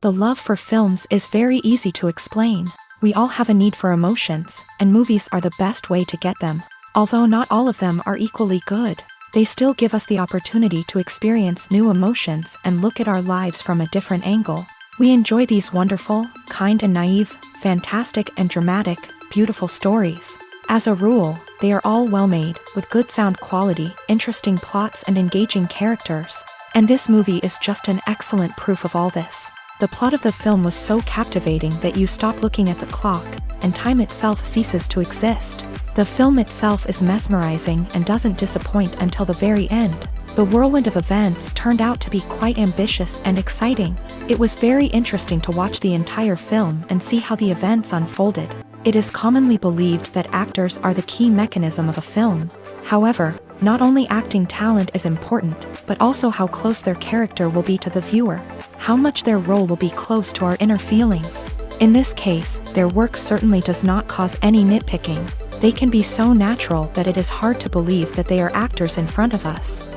The love for films is very easy to explain. We all have a need for emotions, and movies are the best way to get them. Although not all of them are equally good, they still give us the opportunity to experience new emotions and look at our lives from a different angle. We enjoy these wonderful, kind and naive, fantastic and dramatic, beautiful stories. As a rule, they are all well made, with good sound quality, interesting plots and engaging characters. And this movie is just an excellent proof of all this. The plot of the film was so captivating that you stop looking at the clock, and time itself ceases to exist. The film itself is mesmerizing and doesn't disappoint until the very end. The whirlwind of events turned out to be quite ambitious and exciting. It was very interesting to watch the entire film and see how the events unfolded. It is commonly believed that actors are the key mechanism of a film. However, not only acting talent is important, but also how close their character will be to the viewer. How much their role will be close to our inner feelings. In this case, their work certainly does not cause any nitpicking. They can be so natural that it is hard to believe that they are actors in front of us.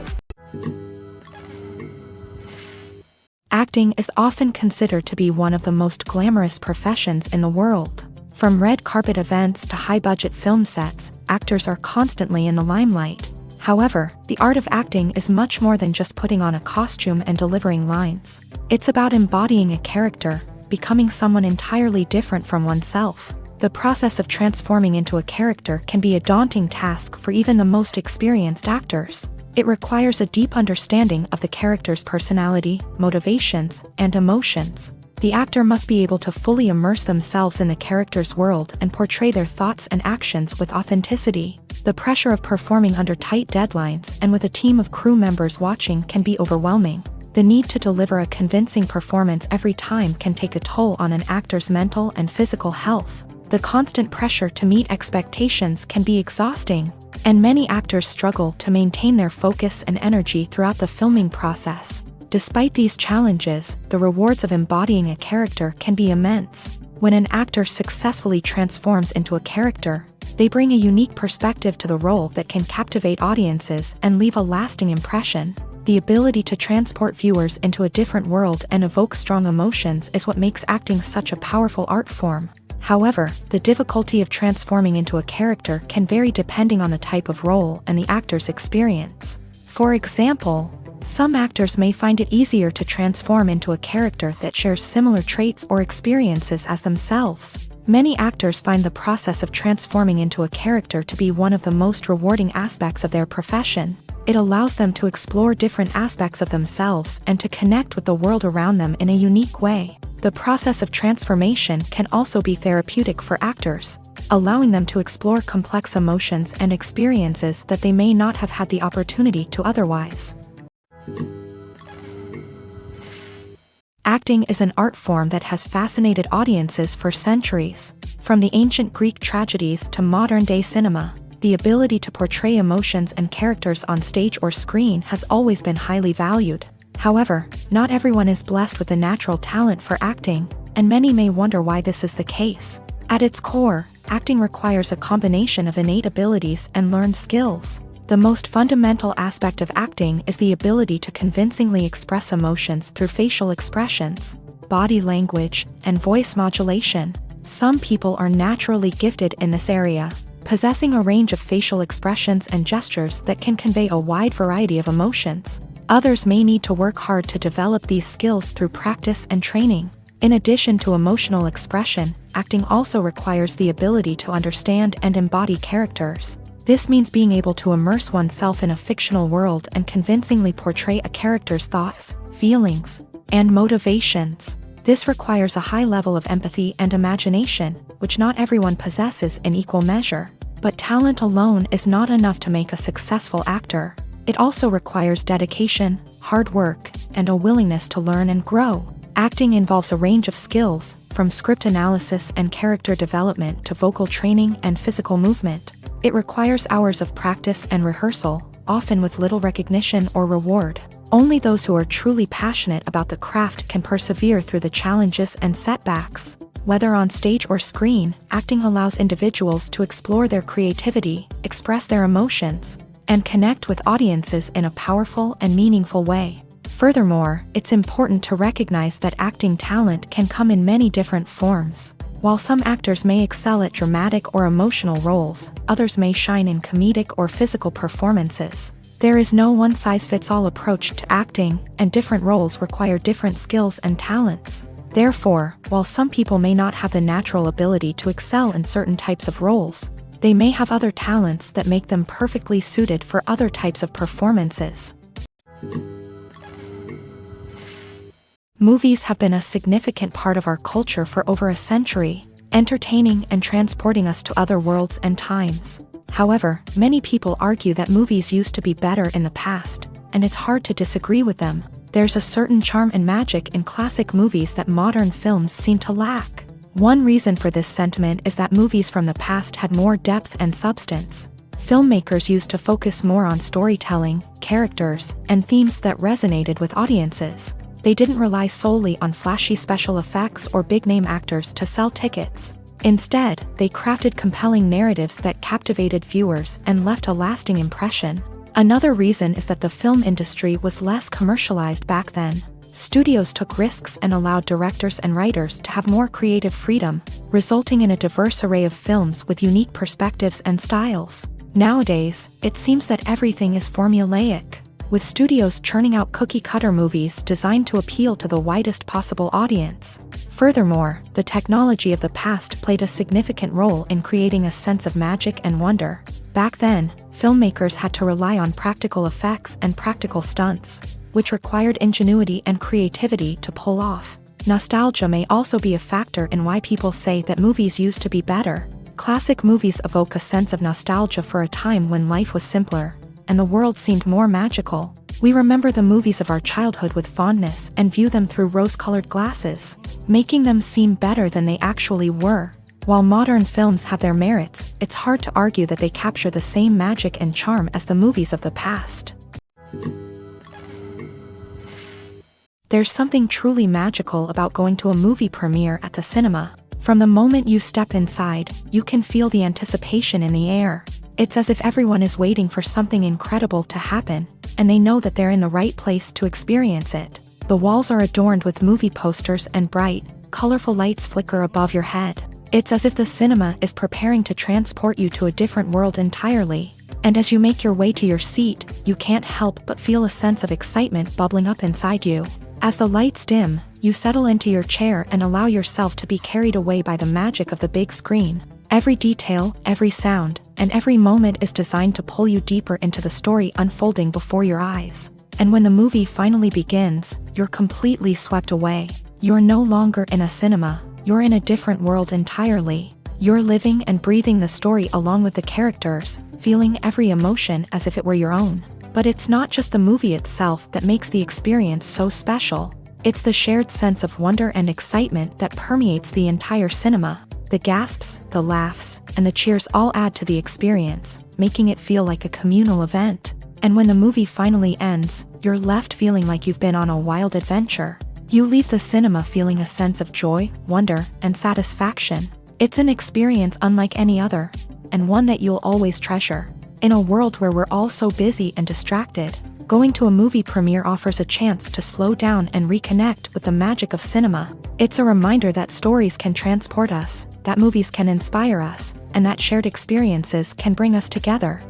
Acting is often considered to be one of the most glamorous professions in the world. From red carpet events to high-budget film sets, actors are constantly in the limelight. However, the art of acting is much more than just putting on a costume and delivering lines. It's about embodying a character, becoming someone entirely different from oneself. The process of transforming into a character can be a daunting task for even the most experienced actors. It requires a deep understanding of the character's personality, motivations, and emotions. The actor must be able to fully immerse themselves in the character's world and portray their thoughts and actions with authenticity. The pressure of performing under tight deadlines and with a team of crew members watching can be overwhelming. The need to deliver a convincing performance every time can take a toll on an actor's mental and physical health. The constant pressure to meet expectations can be exhausting, and many actors struggle to maintain their focus and energy throughout the filming process. Despite these challenges, the rewards of embodying a character can be immense. When an actor successfully transforms into a character, they bring a unique perspective to the role that can captivate audiences and leave a lasting impression. The ability to transport viewers into a different world and evoke strong emotions is what makes acting such a powerful art form. However, the difficulty of transforming into a character can vary depending on the type of role and the actor's experience. For example, some actors may find it easier to transform into a character that shares similar traits or experiences as themselves. Many actors find the process of transforming into a character to be one of the most rewarding aspects of their profession. It allows them to explore different aspects of themselves and to connect with the world around them in a unique way. The process of transformation can also be therapeutic for actors, allowing them to explore complex emotions and experiences that they may not have had the opportunity to otherwise. Acting is an art form that has fascinated audiences for centuries. From the ancient Greek tragedies to modern-day cinema, the ability to portray emotions and characters on stage or screen has always been highly valued. However, not everyone is blessed with a natural talent for acting, and many may wonder why this is the case. At its core, acting requires a combination of innate abilities and learned skills. The most fundamental aspect of acting is the ability to convincingly express emotions through facial expressions, body language, and voice modulation. Some people are naturally gifted in this area, possessing a range of facial expressions and gestures that can convey a wide variety of emotions. Others may need to work hard to develop these skills through practice and training. In addition to emotional expression, acting also requires the ability to understand and embody characters. This means being able to immerse oneself in a fictional world and convincingly portray a character's thoughts, feelings, and motivations. This requires a high level of empathy and imagination, which not everyone possesses in equal measure. But talent alone is not enough to make a successful actor. It also requires dedication, hard work, and a willingness to learn and grow. Acting involves a range of skills, from script analysis and character development to vocal training and physical movement. It requires hours of practice and rehearsal, often with little recognition or reward. Only those who are truly passionate about the craft can persevere through the challenges and setbacks. Whether on stage or screen, acting allows individuals to explore their creativity, express their emotions, and connect with audiences in a powerful and meaningful way. Furthermore, it's important to recognize that acting talent can come in many different forms. While some actors may excel at dramatic or emotional roles, others may shine in comedic or physical performances. There is no one-size-fits-all approach to acting, and different roles require different skills and talents. Therefore, while some people may not have the natural ability to excel in certain types of roles, they may have other talents that make them perfectly suited for other types of performances. Movies have been a significant part of our culture for over a century, entertaining and transporting us to other worlds and times. However, many people argue that movies used to be better in the past, and it's hard to disagree with them. There's a certain charm and magic in classic movies that modern films seem to lack. One reason for this sentiment is that movies from the past had more depth and substance. Filmmakers used to focus more on storytelling, characters, and themes that resonated with audiences. They didn't rely solely on flashy special effects or big-name actors to sell tickets. Instead, they crafted compelling narratives that captivated viewers and left a lasting impression. Another reason is that the film industry was less commercialized back then. Studios took risks and allowed directors and writers to have more creative freedom, resulting in a diverse array of films with unique perspectives and styles. Nowadays, it seems that everything is formulaic, with studios churning out cookie-cutter movies designed to appeal to the widest possible audience. Furthermore, the technology of the past played a significant role in creating a sense of magic and wonder. Back then, filmmakers had to rely on practical effects and practical stunts, which required ingenuity and creativity to pull off. Nostalgia may also be a factor in why people say that movies used to be better. Classic movies evoke a sense of nostalgia for a time when life was simpler, and the world seemed more magical. We remember the movies of our childhood with fondness and view them through rose-colored glasses, making them seem better than they actually were. While modern films have their merits, it's hard to argue that they capture the same magic and charm as the movies of the past. There's something truly magical about going to a movie premiere at the cinema. From the moment you step inside, you can feel the anticipation in the air. It's as if everyone is waiting for something incredible to happen, and they know that they're in the right place to experience it. The walls are adorned with movie posters and bright, colorful lights flicker above your head. It's as if the cinema is preparing to transport you to a different world entirely. And as you make your way to your seat, you can't help but feel a sense of excitement bubbling up inside you. As the lights dim, you settle into your chair and allow yourself to be carried away by the magic of the big screen. Every detail, every sound, and every moment is designed to pull you deeper into the story unfolding before your eyes. And when the movie finally begins, you're completely swept away. You're no longer in a cinema, you're in a different world entirely. You're living and breathing the story along with the characters, feeling every emotion as if it were your own. But it's not just the movie itself that makes the experience so special. It's the shared sense of wonder and excitement that permeates the entire cinema. The gasps, the laughs, and the cheers all add to the experience, making it feel like a communal event. And when the movie finally ends, you're left feeling like you've been on a wild adventure. You leave the cinema feeling a sense of joy, wonder, and satisfaction. It's an experience unlike any other, and one that you'll always treasure. In a world where we're all so busy and distracted, going to a movie premiere offers a chance to slow down and reconnect with the magic of cinema. It's a reminder that stories can transport us, that movies can inspire us, and that shared experiences can bring us together.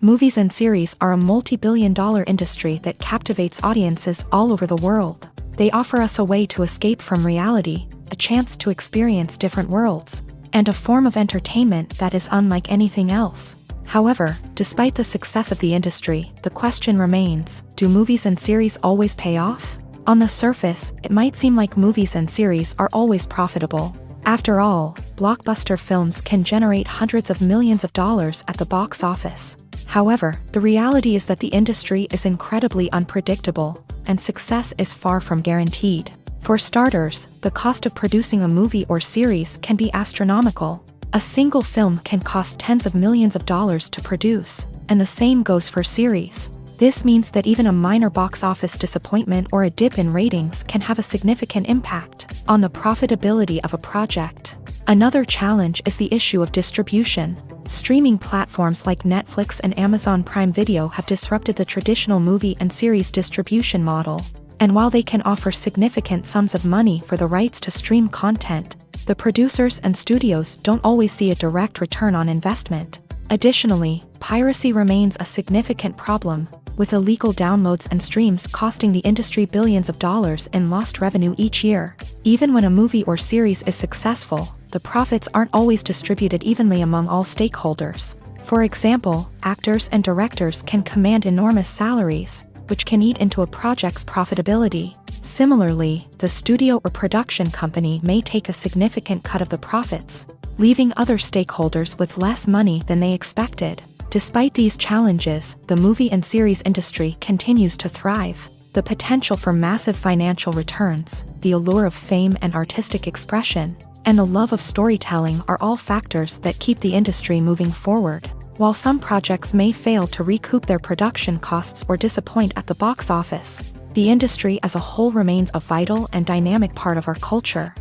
Movies and series are a multi-billion-dollar industry that captivates audiences all over the world. They offer us a way to escape from reality, a chance to experience different worlds, and a form of entertainment that is unlike anything else. However, despite the success of the industry, the question remains, do movies and series always pay off? On the surface, it might seem like movies and series are always profitable. After all, blockbuster films can generate hundreds of millions of dollars at the box office. However, the reality is that the industry is incredibly unpredictable, and success is far from guaranteed. For starters, the cost of producing a movie or series can be astronomical. A single film can cost tens of millions of dollars to produce, and the same goes for series. This means that even a minor box office disappointment or a dip in ratings can have a significant impact on the profitability of a project. Another challenge is the issue of distribution. Streaming platforms like Netflix and Amazon Prime Video have disrupted the traditional movie and series distribution model. And while they can offer significant sums of money for the rights to stream content, the producers and studios don't always see a direct return on investment. Additionally, piracy remains a significant problem, with illegal downloads and streams costing the industry billions of dollars in lost revenue each year. Even when a movie or series is successful, the profits aren't always distributed evenly among all stakeholders. For example, actors and directors can command enormous salaries, which can eat into a project's profitability. Similarly, the studio or production company may take a significant cut of the profits, leaving other stakeholders with less money than they expected. Despite these challenges, the movie and series industry continues to thrive. The potential for massive financial returns, the allure of fame and artistic expression, and the love of storytelling are all factors that keep the industry moving forward. While some projects may fail to recoup their production costs or disappoint at the box office, the industry as a whole remains a vital and dynamic part of our culture.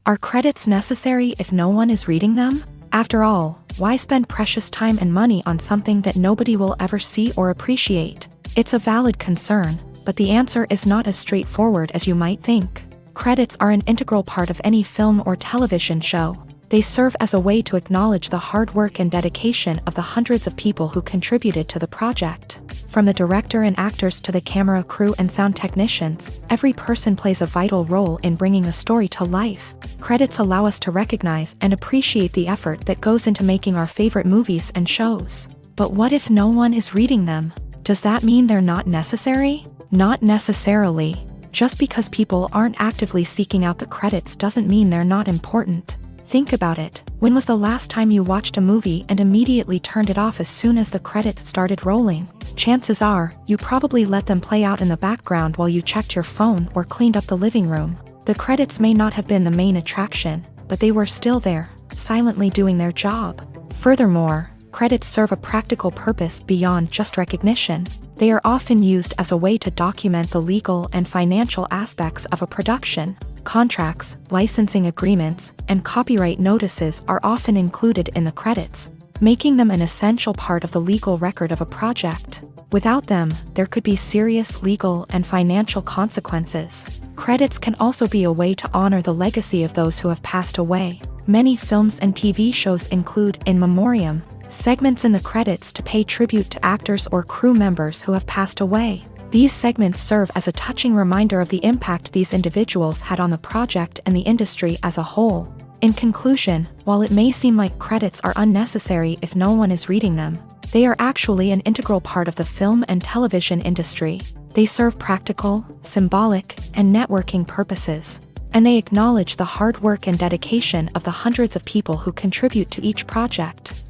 Are credits necessary if no one is reading them? After all, why spend precious time and money on something that nobody will ever see or appreciate? It's a valid concern, but the answer is not as straightforward as you might think. Credits are an integral part of any film or television show. They serve as a way to acknowledge the hard work and dedication of the hundreds of people who contributed to the project. From the director and actors to the camera crew and sound technicians, every person plays a vital role in bringing a story to life. Credits allow us to recognize and appreciate the effort that goes into making our favorite movies and shows. But what if no one is reading them? Does that mean they're not necessary? Not necessarily. Just because people aren't actively seeking out the credits doesn't mean they're not important. Think about it. When was the last time you watched a movie and immediately turned it off as soon as the credits started rolling? Chances are, you probably let them play out in the background while you checked your phone or cleaned up the living room. The credits may not have been the main attraction, but they were still there, silently doing their job. Furthermore, credits serve a practical purpose beyond just recognition. They are often used as a way to document the legal and financial aspects of a production. Contracts, licensing agreements, and copyright notices are often included in the credits, making them an essential part of the legal record of a project. Without them, there could be serious legal and financial consequences. Credits can also be a way to honor the legacy of those who have passed away. Many films and TV shows include in memoriam segments in the credits to pay tribute to actors or crew members who have passed away. These segments serve as a touching reminder of the impact these individuals had on the project and the industry as a whole. In conclusion, while it may seem like credits are unnecessary if no one is reading them, they are actually an integral part of the film and television industry. They serve practical, symbolic, and networking purposes, and they acknowledge the hard work and dedication of the hundreds of people who contribute to each project.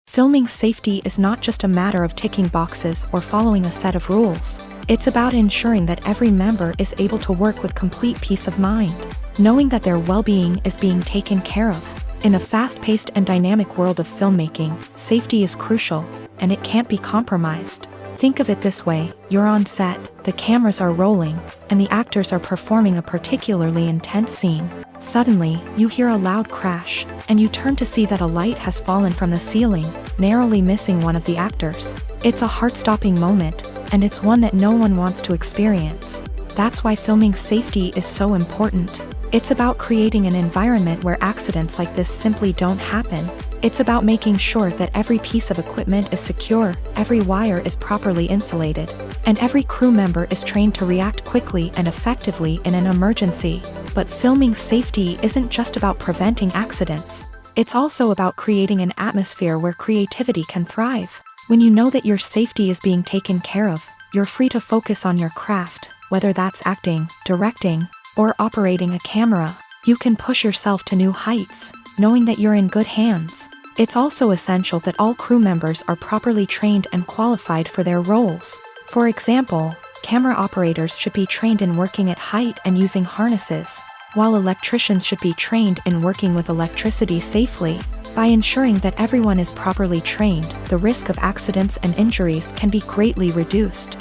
Filming safety is not just a matter of ticking boxes or following a set of rules. It's about ensuring that every member is able to work with complete peace of mind, knowing that their well-being is being taken care of. In a fast-paced and dynamic world of filmmaking, safety is crucial, and it can't be compromised. Think of it this way: you're on set, the cameras are rolling, and the actors are performing a particularly intense scene. Suddenly, you hear a loud crash, and you turn to see that a light has fallen from the ceiling, narrowly missing one of the actors. It's a heart-stopping moment, and it's one that no one wants to experience. That's why filming safety is so important. It's about creating an environment where accidents like this simply don't happen. It's about making sure that every piece of equipment is secure, every wire is properly insulated, and every crew member is trained to react quickly and effectively in an emergency. But filming safety isn't just about preventing accidents. It's also about creating an atmosphere where creativity can thrive. When you know that your safety is being taken care of, you're free to focus on your craft, whether that's acting, directing, or operating a camera. You can push yourself to new heights, knowing that you're in good hands. It's also essential that all crew members are properly trained and qualified for their roles. For example, camera operators should be trained in working at height and using harnesses, while electricians should be trained in working with electricity safely. By ensuring that everyone is properly trained, the risk of accidents and injuries can be greatly reduced.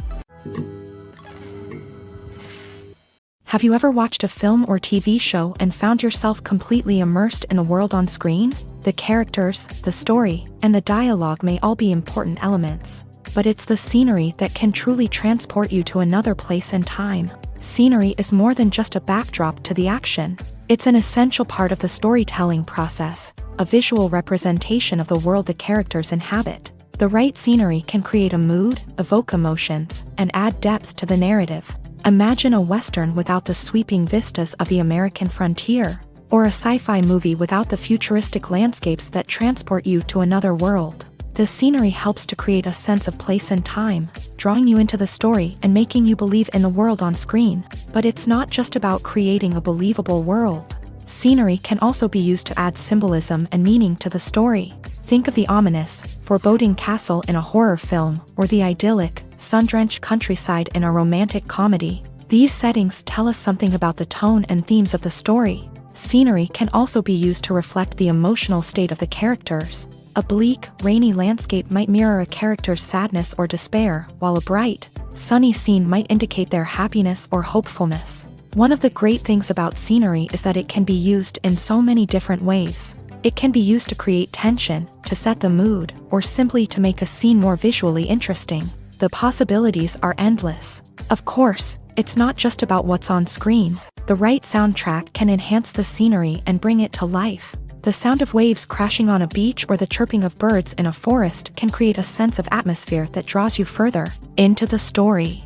Have you ever watched a film or TV show and found yourself completely immersed in the world on screen? The characters, the story, and the dialogue may all be important elements, but it's the scenery that can truly transport you to another place and time. Scenery is more than just a backdrop to the action. It's an essential part of the storytelling process, a visual representation of the world the characters inhabit. The right scenery can create a mood, evoke emotions, and add depth to the narrative. Imagine a Western without the sweeping vistas of the American frontier, or a sci-fi movie without the futuristic landscapes that transport you to another world. The scenery helps to create a sense of place and time, drawing you into the story and making you believe in the world on screen. But it's not just about creating a believable world. Scenery can also be used to add symbolism and meaning to the story. Think of the ominous, foreboding castle in a horror film, or the idyllic, sun-drenched countryside in a romantic comedy. These settings tell us something about the tone and themes of the story. Scenery can also be used to reflect the emotional state of the characters. A bleak, rainy landscape might mirror a character's sadness or despair, while a bright, sunny scene might indicate their happiness or hopefulness. One of the great things about scenery is that it can be used in so many different ways. It can be used to create tension, to set the mood, or simply to make a scene more visually interesting. The possibilities are endless. Of course, it's not just about what's on screen. The right soundtrack can enhance the scenery and bring it to life. The sound of waves crashing on a beach or the chirping of birds in a forest can create a sense of atmosphere that draws you further into the story.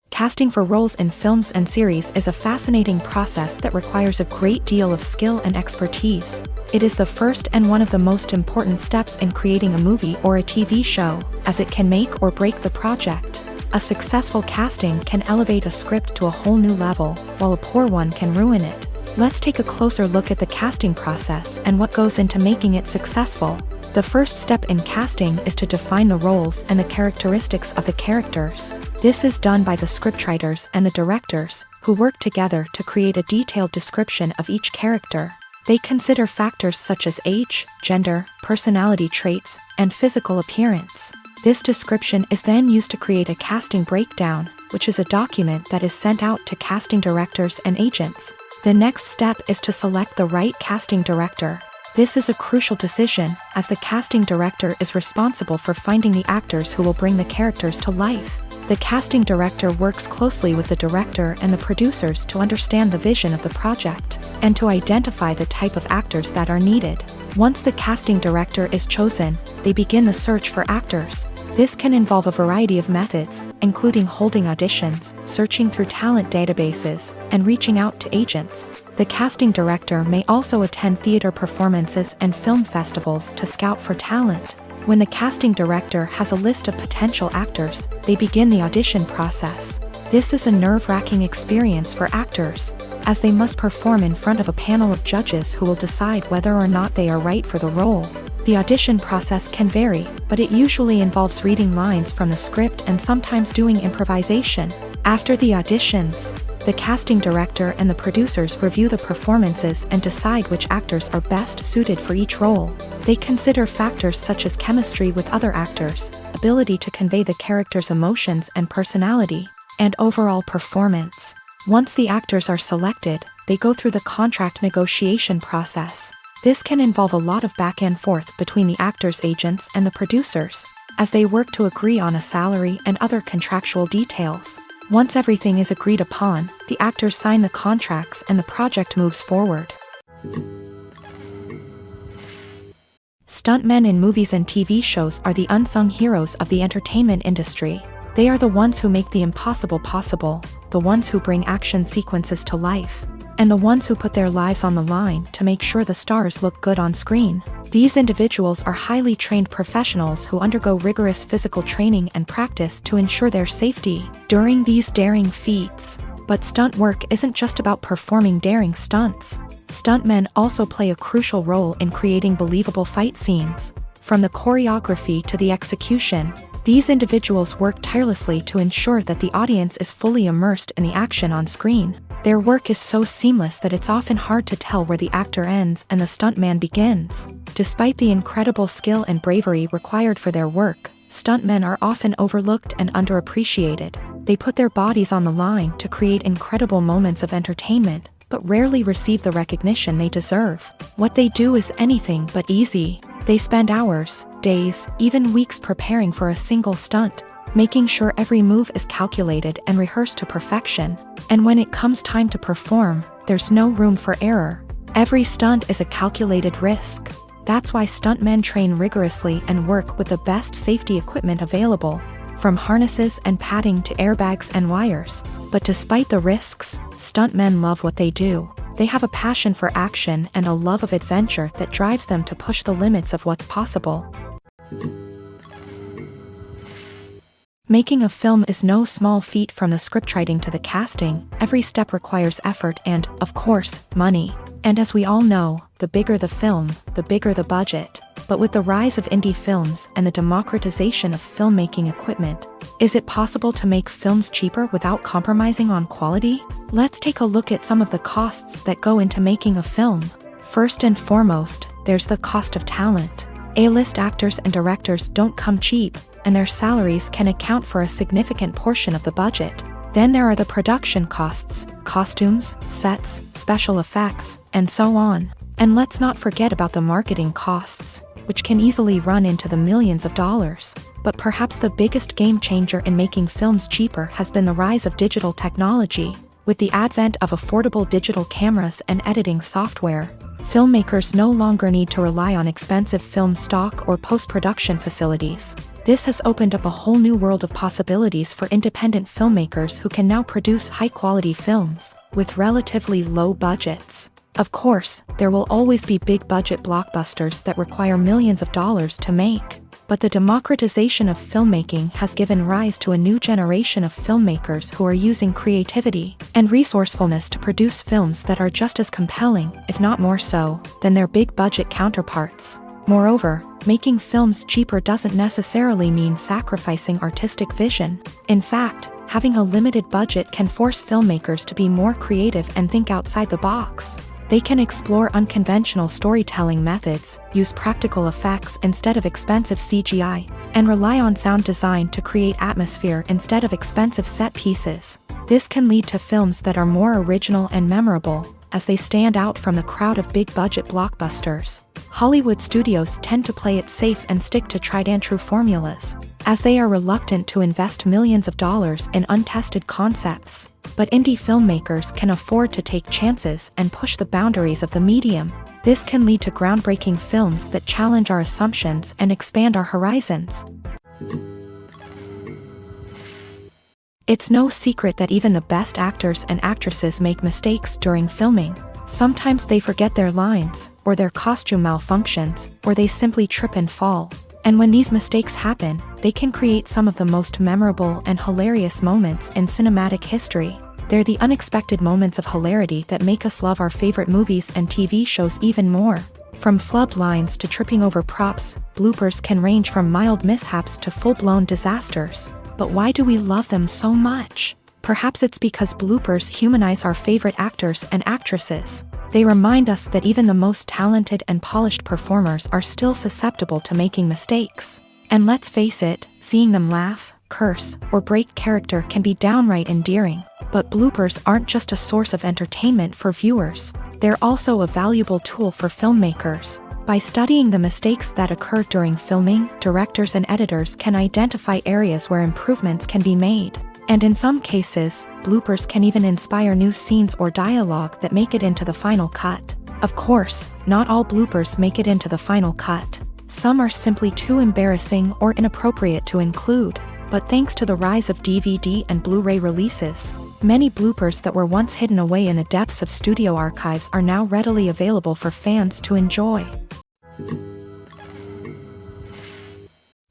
Casting for roles in films and series is a fascinating process that requires a great deal of skill and expertise. It is the first and one of the most important steps in creating a movie or a TV show, as it can make or break the project. A successful casting can elevate a script to a whole new level, while a poor one can ruin it. Let's take a closer look at the casting process and what goes into making it successful. The first step in casting is to define the roles and the characteristics of the characters. This is done by the scriptwriters and the directors, who work together to create a detailed description of each character. They consider factors such as age, gender, personality traits, and physical appearance. This description is then used to create a casting breakdown, which is a document that is sent out to casting directors and agents. The next step is to select the right casting director. This is a crucial decision, as the casting director is responsible for finding the actors who will bring the characters to life. The casting director works closely with the director and the producers to understand the vision of the project, and to identify the type of actors that are needed. Once the casting director is chosen, they begin the search for actors. This can involve a variety of methods, including holding auditions, searching through talent databases, and reaching out to agents. The casting director may also attend theater performances and film festivals to scout for talent. When the casting director has a list of potential actors, they begin the audition process. This is a nerve-wracking experience for actors, as they must perform in front of a panel of judges who will decide whether or not they are right for the role. The audition process can vary, but it usually involves reading lines from the script and sometimes doing improvisation. After the auditions, the casting director and the producers review the performances and decide which actors are best suited for each role. They consider factors such as chemistry with other actors, ability to convey the character's emotions and personality, and overall performance. Once the actors are selected, they go through the contract negotiation process. This can involve a lot of back and forth between the actors' agents and the producers, as they work to agree on a salary and other contractual details. Once everything is agreed upon, the actors sign the contracts and the project moves forward. Stuntmen in movies and TV shows are the unsung heroes of the entertainment industry. They are the ones who make the impossible possible, the ones who bring action sequences to life, and the ones who put their lives on the line to make sure the stars look good on screen. These individuals are highly trained professionals who undergo rigorous physical training and practice to ensure their safety during these daring feats. But stunt work isn't just about performing daring stunts. Stuntmen also play a crucial role in creating believable fight scenes. From the choreography to the execution, these individuals work tirelessly to ensure that the audience is fully immersed in the action on screen. Their work is so seamless that it's often hard to tell where the actor ends and the stuntman begins. Despite the incredible skill and bravery required for their work, stuntmen are often overlooked and underappreciated. They put their bodies on the line to create incredible moments of entertainment, but rarely receive the recognition they deserve. What they do is anything but easy. They spend hours, days, even weeks preparing for a single stunt, making sure every move is calculated and rehearsed to perfection. And when it comes time to perform, there's no room for error. Every stunt is a calculated risk. That's why stuntmen train rigorously and work with the best safety equipment available, from harnesses and padding to airbags and wires. But despite the risks, stuntmen love what they do. They have a passion for action and a love of adventure that drives them to push the limits of what's possible. Making a film is no small feat. From the scriptwriting to the casting, every step requires effort and, of course, money. And as we all know, the bigger the film, the bigger the budget. But with the rise of indie films and the democratization of filmmaking equipment, is it possible to make films cheaper without compromising on quality? Let's take a look at some of the costs that go into making a film. First and foremost, there's the cost of talent. A-list actors and directors don't come cheap, and their salaries can account for a significant portion of the budget. Then there are the production costs, costumes, sets, special effects, and so on. And let's not forget about the marketing costs, which can easily run into the millions of dollars. But perhaps the biggest game changer in making films cheaper has been the rise of digital technology. With the advent of affordable digital cameras and editing software, filmmakers no longer need to rely on expensive film stock or post-production facilities. This has opened up a whole new world of possibilities for independent filmmakers who can now produce high-quality films with relatively low budgets. Of course, there will always be big-budget blockbusters that require millions of dollars to make. But the democratization of filmmaking has given rise to a new generation of filmmakers who are using creativity and resourcefulness to produce films that are just as compelling, if not more so, than their big-budget counterparts. Moreover, making films cheaper doesn't necessarily mean sacrificing artistic vision. In fact, having a limited budget can force filmmakers to be more creative and think outside the box. They can explore unconventional storytelling methods, use practical effects instead of expensive CGI, and rely on sound design to create atmosphere instead of expensive set pieces. This can lead to films that are more original and memorable, as they stand out from the crowd of big-budget blockbusters. Hollywood studios tend to play it safe and stick to tried-and-true formulas, as they are reluctant to invest millions of dollars in untested concepts. But indie filmmakers can afford to take chances and push the boundaries of the medium. This can lead to groundbreaking films that challenge our assumptions and expand our horizons. It's no secret that even the best actors and actresses make mistakes during filming. Sometimes they forget their lines, or their costume malfunctions, or they simply trip and fall. And when these mistakes happen, they can create some of the most memorable and hilarious moments in cinematic history. They're the unexpected moments of hilarity that make us love our favorite movies and TV shows even more. From flubbed lines to tripping over props, bloopers can range from mild mishaps to full-blown disasters. But why do we love them so much? Perhaps it's because bloopers humanize our favorite actors and actresses. They remind us that even the most talented and polished performers are still susceptible to making mistakes. And let's face it, seeing them laugh, curse, or break character can be downright endearing. But bloopers aren't just a source of entertainment for viewers. They're also a valuable tool for filmmakers. By studying the mistakes that occur during filming, directors and editors can identify areas where improvements can be made. And in some cases, bloopers can even inspire new scenes or dialogue that make it into the final cut. Of course, not all bloopers make it into the final cut. Some are simply too embarrassing or inappropriate to include. But thanks to the rise of DVD and Blu-ray releases, many bloopers that were once hidden away in the depths of studio archives are now readily available for fans to enjoy.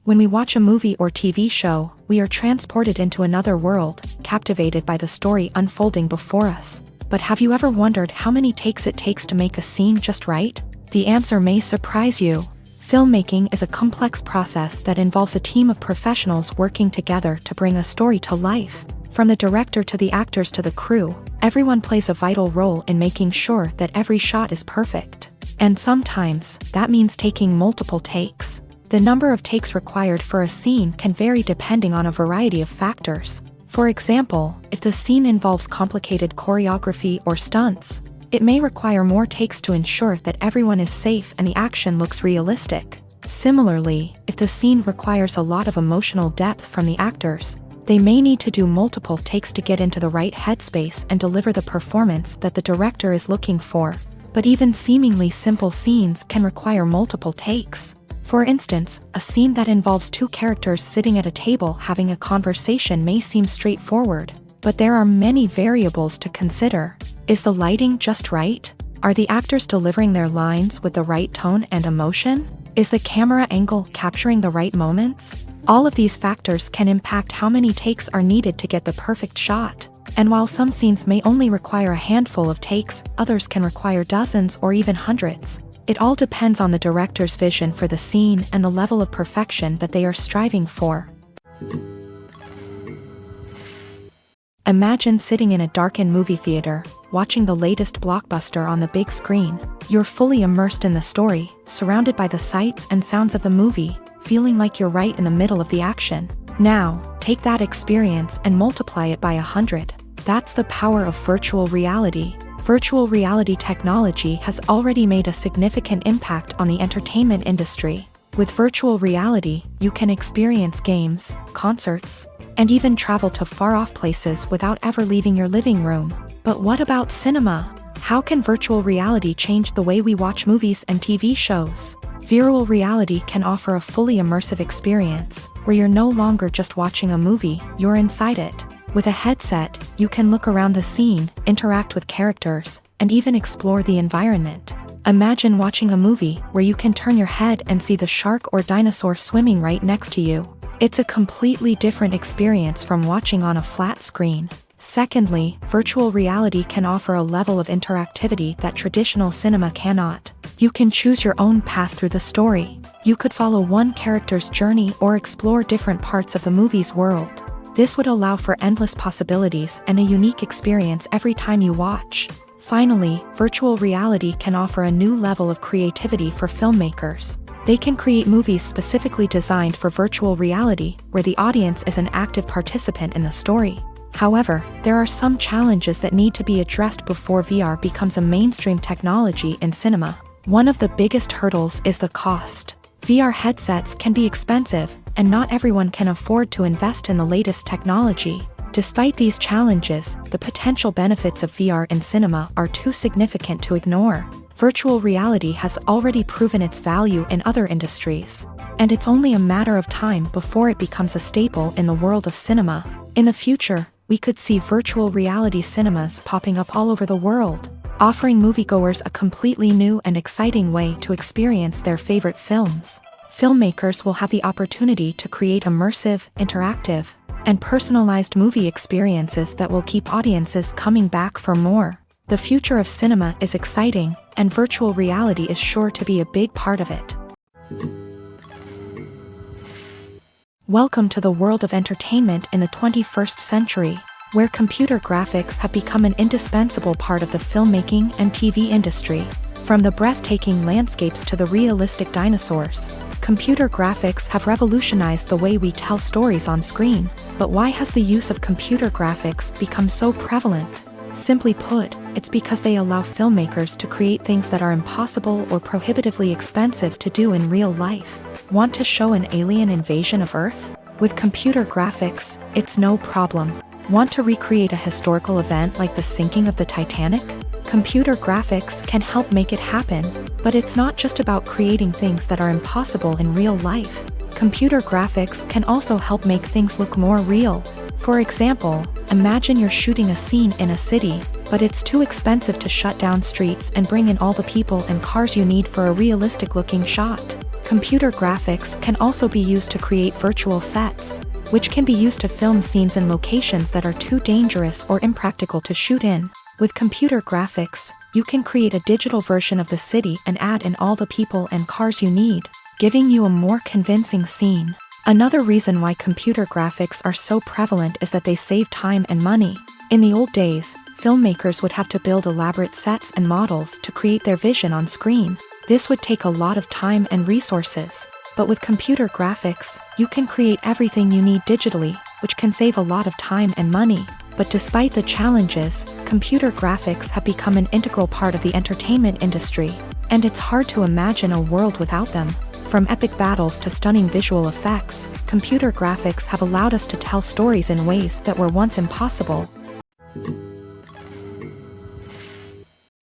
When we watch a movie or TV show, we are transported into another world, captivated by the story unfolding before us. But have you ever wondered how many takes it takes to make a scene just right? The answer may surprise you. Filmmaking is a complex process that involves a team of professionals working together to bring a story to life. From the director to the actors to the crew, everyone plays a vital role in making sure that every shot is perfect. And sometimes, that means taking multiple takes. The number of takes required for a scene can vary depending on a variety of factors. For example, if the scene involves complicated choreography or stunts, it may require more takes to ensure that everyone is safe and the action looks realistic. Similarly, if the scene requires a lot of emotional depth from the actors, they may need to do multiple takes to get into the right headspace and deliver the performance that the director is looking for. But even seemingly simple scenes can require multiple takes. For instance, a scene that involves two characters sitting at a table having a conversation may seem straightforward, but there are many variables to consider. Is the lighting just right? Are the actors delivering their lines with the right tone and emotion? Is the camera angle capturing the right moments? All of these factors can impact how many takes are needed to get the perfect shot. And while some scenes may only require a handful of takes, others can require dozens or even hundreds. It all depends on the director's vision for the scene and the level of perfection that they are striving for. Imagine sitting in a darkened movie theater, watching the latest blockbuster on the big screen. You're fully immersed in the story, surrounded by the sights and sounds of the movie, feeling like you're right in the middle of the action. Now, take that experience and multiply it by 100. That's the power of virtual reality. Virtual reality technology has already made a significant impact on the entertainment industry. With virtual reality, you can experience games, concerts, and even travel to far-off places without ever leaving your living room. But what about cinema? How can virtual reality change the way we watch movies and TV shows? Virtual reality can offer a fully immersive experience, where you're no longer just watching a movie, you're inside it. With a headset, you can look around the scene, interact with characters, and even explore the environment. Imagine watching a movie where you can turn your head and see the shark or dinosaur swimming right next to you. It's a completely different experience from watching on a flat screen. Secondly, virtual reality can offer a level of interactivity that traditional cinema cannot. You can choose your own path through the story. You could follow one character's journey or explore different parts of the movie's world. This would allow for endless possibilities and a unique experience every time you watch. Finally, virtual reality can offer a new level of creativity for filmmakers. They can create movies specifically designed for virtual reality, where the audience is an active participant in the story. However, there are some challenges that need to be addressed before VR becomes a mainstream technology in cinema. One of the biggest hurdles is the cost. VR headsets can be expensive, and not everyone can afford to invest in the latest technology. Despite these challenges, the potential benefits of VR in cinema are too significant to ignore. Virtual reality has already proven its value in other industries, and it's only a matter of time before it becomes a staple in the world of cinema. In the future, we could see virtual reality cinemas popping up all over the world, offering moviegoers a completely new and exciting way to experience their favorite films. Filmmakers will have the opportunity to create immersive, interactive, and personalized movie experiences that will keep audiences coming back for more. The future of cinema is exciting, and virtual reality is sure to be a big part of it. Welcome to the world of entertainment in the 21st century, where computer graphics have become an indispensable part of the filmmaking and TV industry. From the breathtaking landscapes to the realistic dinosaurs, computer graphics have revolutionized the way we tell stories on screen. But why has the use of computer graphics become so prevalent? Simply put, it's because they allow filmmakers to create things that are impossible or prohibitively expensive to do in real life. Want to show an alien invasion of Earth? With computer graphics, it's no problem. Want to recreate a historical event like the sinking of the Titanic? Computer graphics can help make it happen, but it's not just about creating things that are impossible in real life. Computer graphics can also help make things look more real. For example, imagine you're shooting a scene in a city, but it's too expensive to shut down streets and bring in all the people and cars you need for a realistic-looking shot. Computer graphics can also be used to create virtual sets, which can be used to film scenes in locations that are too dangerous or impractical to shoot in. With computer graphics, you can create a digital version of the city and add in all the people and cars you need, giving you a more convincing scene. Another reason why computer graphics are so prevalent is that they save time and money. In the old days, filmmakers would have to build elaborate sets and models to create their vision on screen. This would take a lot of time and resources. But with computer graphics, you can create everything you need digitally, which can save a lot of time and money. But despite the challenges, computer graphics have become an integral part of the entertainment industry, and it's hard to imagine a world without them. From epic battles to stunning visual effects, computer graphics have allowed us to tell stories in ways that were once impossible.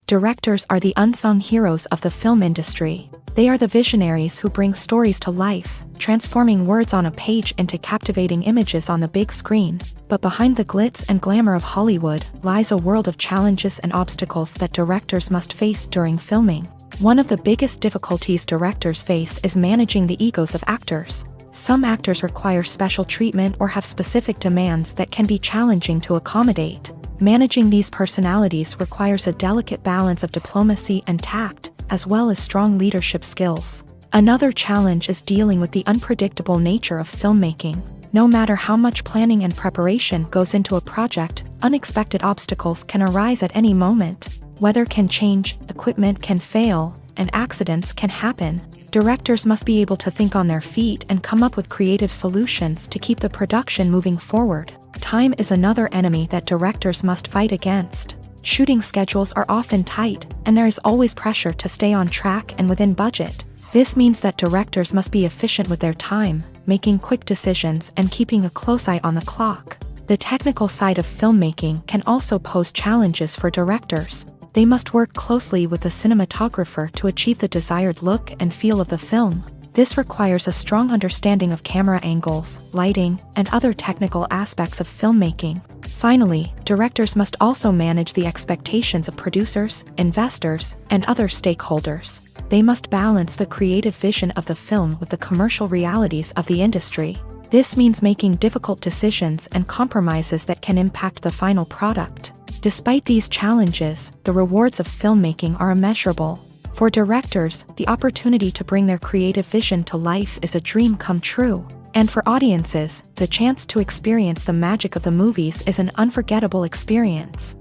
Directors are the unsung heroes of the film industry. They are the visionaries who bring stories to life, transforming words on a page into captivating images on the big screen. But behind the glitz and glamour of Hollywood lies a world of challenges and obstacles that directors must face during filming. One of the biggest difficulties directors face is managing the egos of actors. Some actors require special treatment or have specific demands that can be challenging to accommodate. Managing these personalities requires a delicate balance of diplomacy and tact, as well as strong leadership skills. Another challenge is dealing with the unpredictable nature of filmmaking. No matter how much planning and preparation goes into a project, unexpected obstacles can arise at any moment. Weather can change, equipment can fail, and accidents can happen. Directors must be able to think on their feet and come up with creative solutions to keep the production moving forward. Time is another enemy that directors must fight against. Shooting schedules are often tight, and there is always pressure to stay on track and within budget. This means that directors must be efficient with their time, making quick decisions and keeping a close eye on the clock. The technical side of filmmaking can also pose challenges for directors. They must work closely with the cinematographer to achieve the desired look and feel of the film. This requires a strong understanding of camera angles, lighting, and other technical aspects of filmmaking. Finally, directors must also manage the expectations of producers, investors, and other stakeholders. They must balance the creative vision of the film with the commercial realities of the industry. This means making difficult decisions and compromises that can impact the final product. Despite these challenges, the rewards of filmmaking are immeasurable. For directors, the opportunity to bring their creative vision to life is a dream come true. And for audiences, the chance to experience the magic of the movies is an unforgettable experience.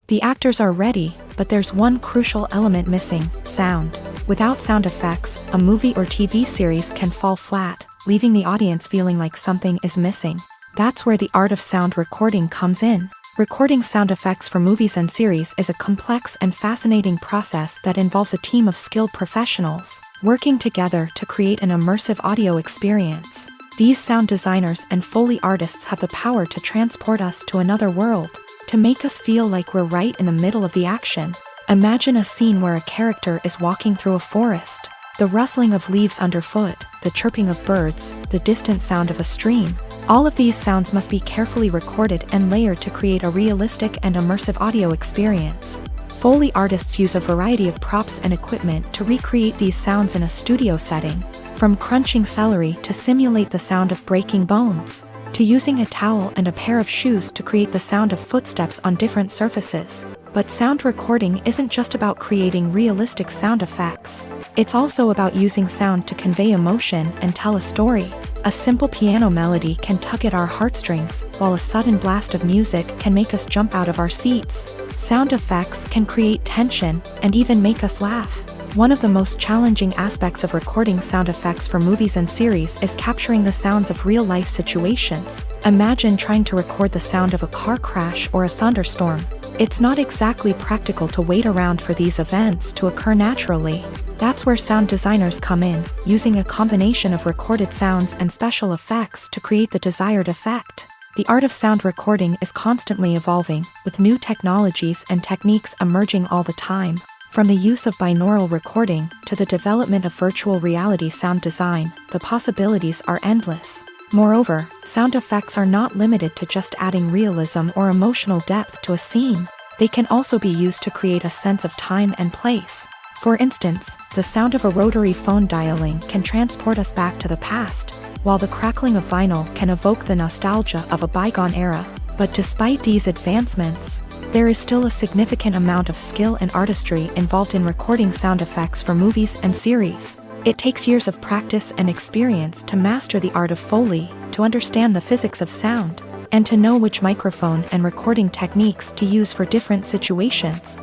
The actors are ready, but there's one crucial element missing: sound. Without sound effects, a movie or TV series can fall flat, leaving the audience feeling like something is missing. That's where the art of sound recording comes in. Recording sound effects for movies and series is a complex and fascinating process that involves a team of skilled professionals working together to create an immersive audio experience. These sound designers and Foley artists have the power to transport us to another world, to make us feel like we're right in the middle of the action. Imagine a scene where a character is walking through a forest. The rustling of leaves underfoot, the chirping of birds, the distant sound of a stream. All of these sounds must be carefully recorded and layered to create a realistic and immersive audio experience. Foley artists use a variety of props and equipment to recreate these sounds in a studio setting, from crunching celery to simulate the sound of breaking bones, to using a towel and a pair of shoes to create the sound of footsteps on different surfaces. But sound recording isn't just about creating realistic sound effects. It's also about using sound to convey emotion and tell a story. A simple piano melody can tug at our heartstrings, while a sudden blast of music can make us jump out of our seats. Sound effects can create tension and even make us laugh. One of the most challenging aspects of recording sound effects for movies and series is capturing the sounds of real-life situations. Imagine trying to record the sound of a car crash or a thunderstorm. It's not exactly practical to wait around for these events to occur naturally. That's where sound designers come in, using a combination of recorded sounds and special effects to create the desired effect. The art of sound recording is constantly evolving, with new technologies and techniques emerging all the time. From the use of binaural recording to the development of virtual reality sound design, the possibilities are endless. Moreover, sound effects are not limited to just adding realism or emotional depth to a scene. They can also be used to create a sense of time and place. For instance, the sound of a rotary phone dialing can transport us back to the past, while the crackling of vinyl can evoke the nostalgia of a bygone era. But despite these advancements, there is still a significant amount of skill and artistry involved in recording sound effects for movies and series. It takes years of practice and experience to master the art of Foley, to understand the physics of sound, and to know which microphone and recording techniques to use for different situations.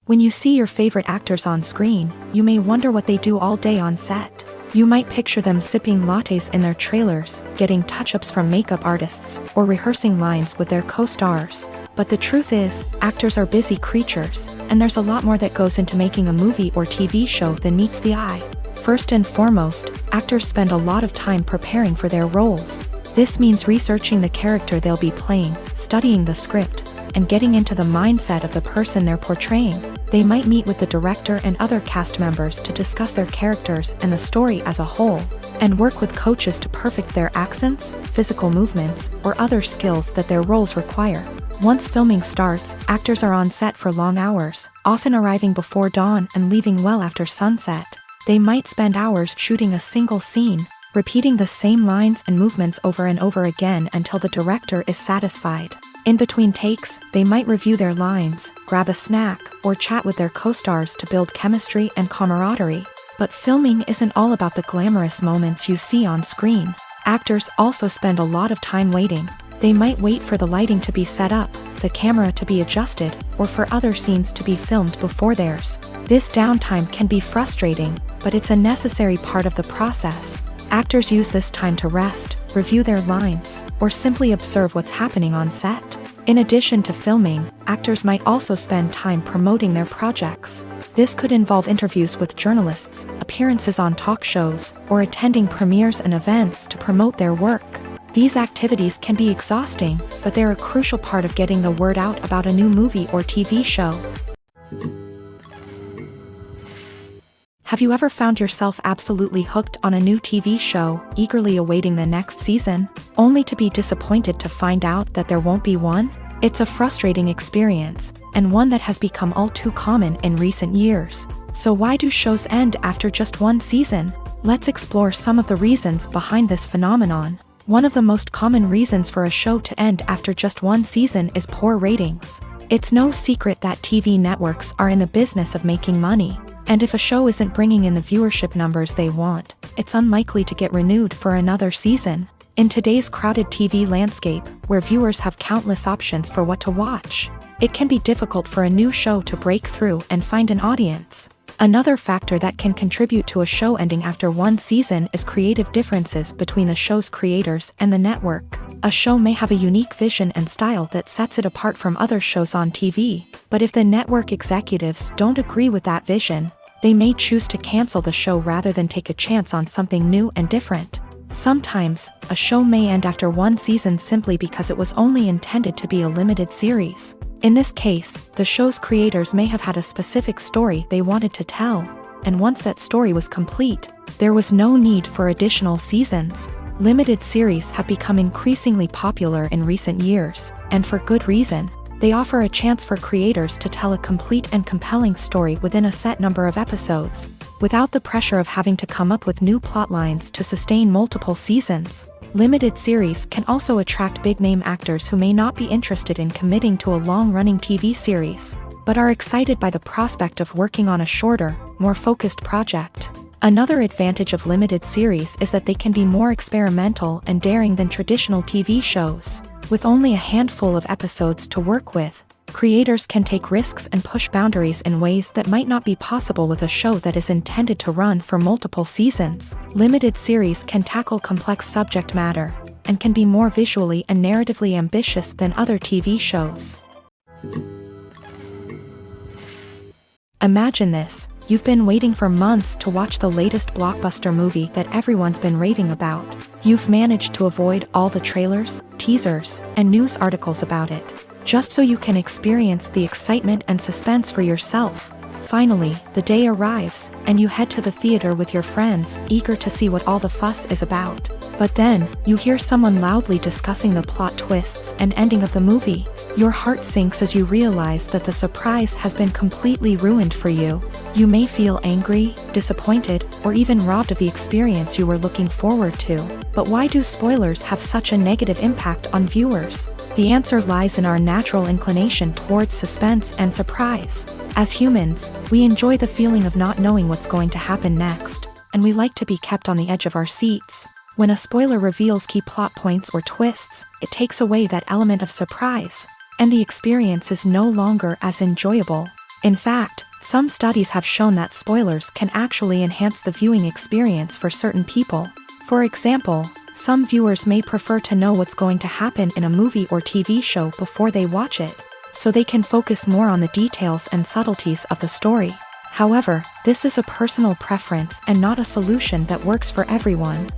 When you see your favorite actors on screen, you may wonder what they do all day on set. You might picture them sipping lattes in their trailers, getting touch-ups from makeup artists, or rehearsing lines with their co-stars. But the truth is, actors are busy creatures, and there's a lot more that goes into making a movie or TV show than meets the eye. First and foremost, actors spend a lot of time preparing for their roles. This means researching the character they'll be playing, studying the script, and getting into the mindset of the person they're portraying. They might meet with the director and other cast members to discuss their characters and the story as a whole, and work with coaches to perfect their accents, physical movements, or other skills that their roles require. Once filming starts, actors are on set for long hours, often arriving before dawn and leaving well after sunset. They might spend hours shooting a single scene, repeating the same lines and movements over and over again until the director is satisfied. In between takes, they might review their lines, grab a snack, or chat with their co-stars to build chemistry and camaraderie. But filming isn't all about the glamorous moments you see on screen. Actors also spend a lot of time waiting. They might wait for the lighting to be set up, the camera to be adjusted, or for other scenes to be filmed before theirs. This downtime can be frustrating, but it's a necessary part of the process. Actors use this time to rest, review their lines, or simply observe what's happening on set. In addition to filming, actors might also spend time promoting their projects. This could involve interviews with journalists, appearances on talk shows, or attending premieres and events to promote their work. These activities can be exhausting, but they're a crucial part of getting the word out about a new movie or TV show. Have you ever found yourself absolutely hooked on a new TV show, eagerly awaiting the next season, only to be disappointed to find out that there won't be one? It's a frustrating experience, and one that has become all too common in recent years. So why do shows end after just one season? Let's explore some of the reasons behind this phenomenon. One of the most common reasons for a show to end after just one season is poor ratings. It's no secret that TV networks are in the business of making money. And if a show isn't bringing in the viewership numbers they want, it's unlikely to get renewed for another season. In today's crowded TV landscape, where viewers have countless options for what to watch, it can be difficult for a new show to break through and find an audience. Another factor that can contribute to a show ending after one season is creative differences between the show's creators and the network. A show may have a unique vision and style that sets it apart from other shows on TV, but if the network executives don't agree with that vision, they may choose to cancel the show rather than take a chance on something new and different. Sometimes, a show may end after one season simply because it was only intended to be a limited series. In this case, the show's creators may have had a specific story they wanted to tell, and once that story was complete, there was no need for additional seasons. Limited series have become increasingly popular in recent years, and for good reason. They offer a chance for creators to tell a complete and compelling story within a set number of episodes, without the pressure of having to come up with new plotlines to sustain multiple seasons. Limited series can also attract big-name actors who may not be interested in committing to a long-running TV series, but are excited by the prospect of working on a shorter, more focused project. Another advantage of limited series is that they can be more experimental and daring than traditional TV shows. With only a handful of episodes to work with, creators can take risks and push boundaries in ways that might not be possible with a show that is intended to run for multiple seasons. Limited series can tackle complex subject matter, and can be more visually and narratively ambitious than other TV shows. Imagine this: you've been waiting for months to watch the latest blockbuster movie that everyone's been raving about. You've managed to avoid all the trailers, teasers, and news articles about it, just so you can experience the excitement and suspense for yourself. Finally, the day arrives, and you head to the theater with your friends, eager to see what all the fuss is about. But then, you hear someone loudly discussing the plot twists and ending of the movie. Your heart sinks as you realize that the surprise has been completely ruined for you. You may feel angry, disappointed, or even robbed of the experience you were looking forward to. But why do spoilers have such a negative impact on viewers? The answer lies in our natural inclination towards suspense and surprise. As humans, we enjoy the feeling of not knowing what's going to happen next, and we like to be kept on the edge of our seats. When a spoiler reveals key plot points or twists, it takes away that element of surprise, and the experience is no longer as enjoyable. In fact, some studies have shown that spoilers can actually enhance the viewing experience for certain people. For example, some viewers may prefer to know what's going to happen in a movie or TV show before they watch it, so they can focus more on the details and subtleties of the story. However, this is a personal preference and not a solution that works for everyone.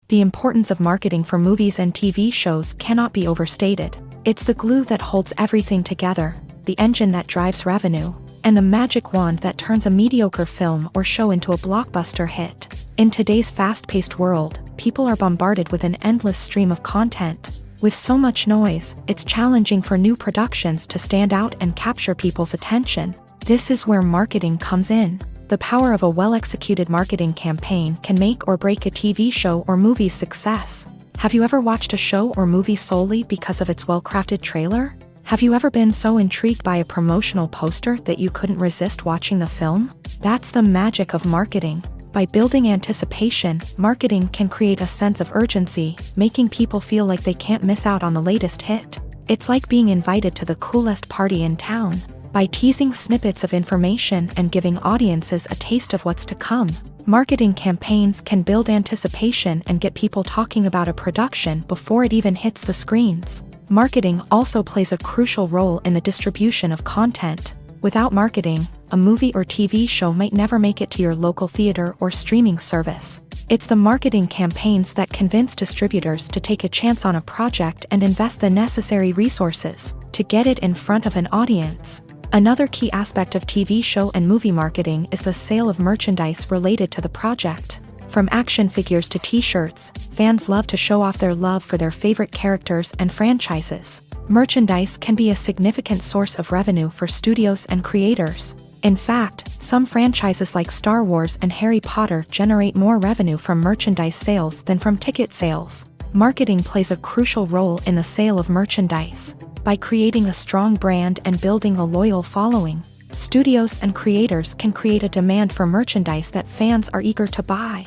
The importance of marketing for movies and TV shows cannot be overstated. It's the glue that holds everything together, the engine that drives revenue, and the magic wand that turns a mediocre film or show into a blockbuster hit. In today's fast-paced world, people are bombarded with an endless stream of content. With so much noise, it's challenging for new productions to stand out and capture people's attention. This is where marketing comes in. The power of a well-executed marketing campaign can make or break a TV show or movie's success. Have you ever watched a show or movie solely because of its well-crafted trailer? Have you ever been so intrigued by a promotional poster that you couldn't resist watching the film? That's the magic of marketing. By building anticipation, marketing can create a sense of urgency, making people feel like they can't miss out on the latest hit. It's like being invited to the coolest party in town. By teasing snippets of information and giving audiences a taste of what's to come, marketing campaigns can build anticipation and get people talking about a production before it even hits the screens. Marketing also plays a crucial role in the distribution of content. Without marketing, a movie or TV show might never make it to your local theater or streaming service. It's the marketing campaigns that convince distributors to take a chance on a project and invest the necessary resources to get it in front of an audience. Another key aspect of TV show and movie marketing is the sale of merchandise related to the project. From action figures to t-shirts, fans love to show off their love for their favorite characters and franchises. Merchandise can be a significant source of revenue for studios and creators. In fact, some franchises like Star Wars and Harry Potter generate more revenue from merchandise sales than from ticket sales. Marketing plays a crucial role in the sale of merchandise. By creating a strong brand and building a loyal following, studios and creators can create a demand for merchandise that fans are eager to buy.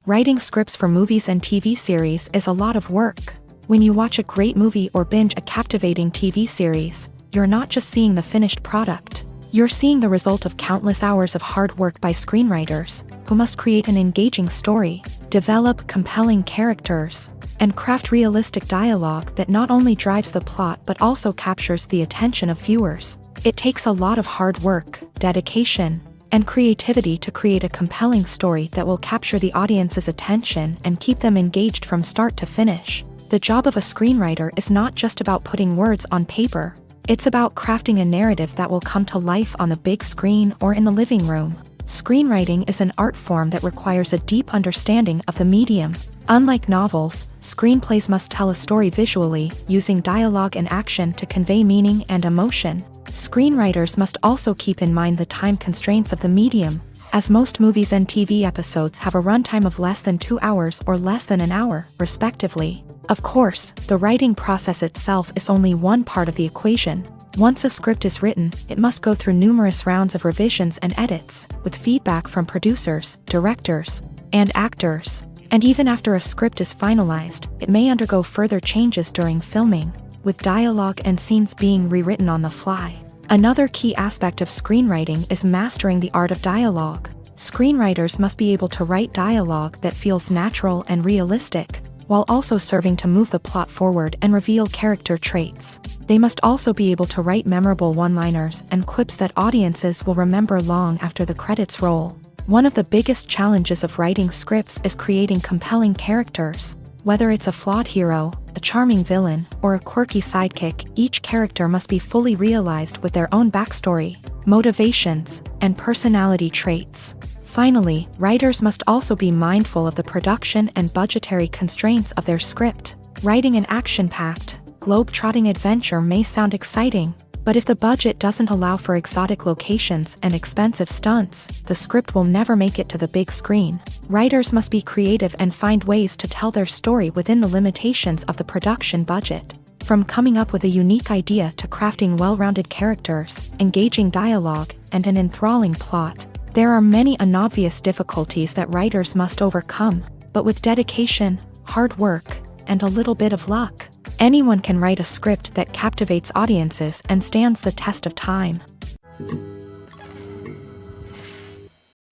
Writing scripts for movies and TV series is a lot of work. When you watch a great movie or binge a captivating TV series, you're not just seeing the finished product. You're seeing the result of countless hours of hard work by screenwriters, who must create an engaging story, develop compelling characters, and craft realistic dialogue that not only drives the plot but also captures the attention of viewers. It takes a lot of hard work, dedication, and creativity to create a compelling story that will capture the audience's attention and keep them engaged from start to finish. The job of a screenwriter is not just about putting words on paper. It's about crafting a narrative that will come to life on the big screen or in the living room. Screenwriting is an art form that requires a deep understanding of the medium. Unlike novels, screenplays must tell a story visually, using dialogue and action to convey meaning and emotion. Screenwriters must also keep in mind the time constraints of the medium, as most movies and TV episodes have a runtime of less than 2 hours or less than an hour, respectively. Of course, the writing process itself is only one part of the equation. Once a script is written, it must go through numerous rounds of revisions and edits, with feedback from producers, directors, and actors. And even after a script is finalized, it may undergo further changes during filming, with dialogue and scenes being rewritten on the fly. Another key aspect of screenwriting is mastering the art of dialogue. Screenwriters must be able to write dialogue that feels natural and realistic, while also serving to move the plot forward and reveal character traits. They must also be able to write memorable one-liners and quips that audiences will remember long after the credits roll. One of the biggest challenges of writing scripts is creating compelling characters. Whether it's a flawed hero, a charming villain, or a quirky sidekick, each character must be fully realized with their own backstory, motivations, and personality traits. Finally, writers must also be mindful of the production and budgetary constraints of their script. Writing an action-packed, globe-trotting adventure may sound exciting, but if the budget doesn't allow for exotic locations and expensive stunts, the script will never make it to the big screen. Writers must be creative and find ways to tell their story within the limitations of the production budget. From coming up with a unique idea to crafting well-rounded characters, engaging dialogue, and an enthralling plot, there are many unobvious difficulties that writers must overcome, but with dedication, hard work, and a little bit of luck. Anyone can write a script that captivates audiences and stands the test of time.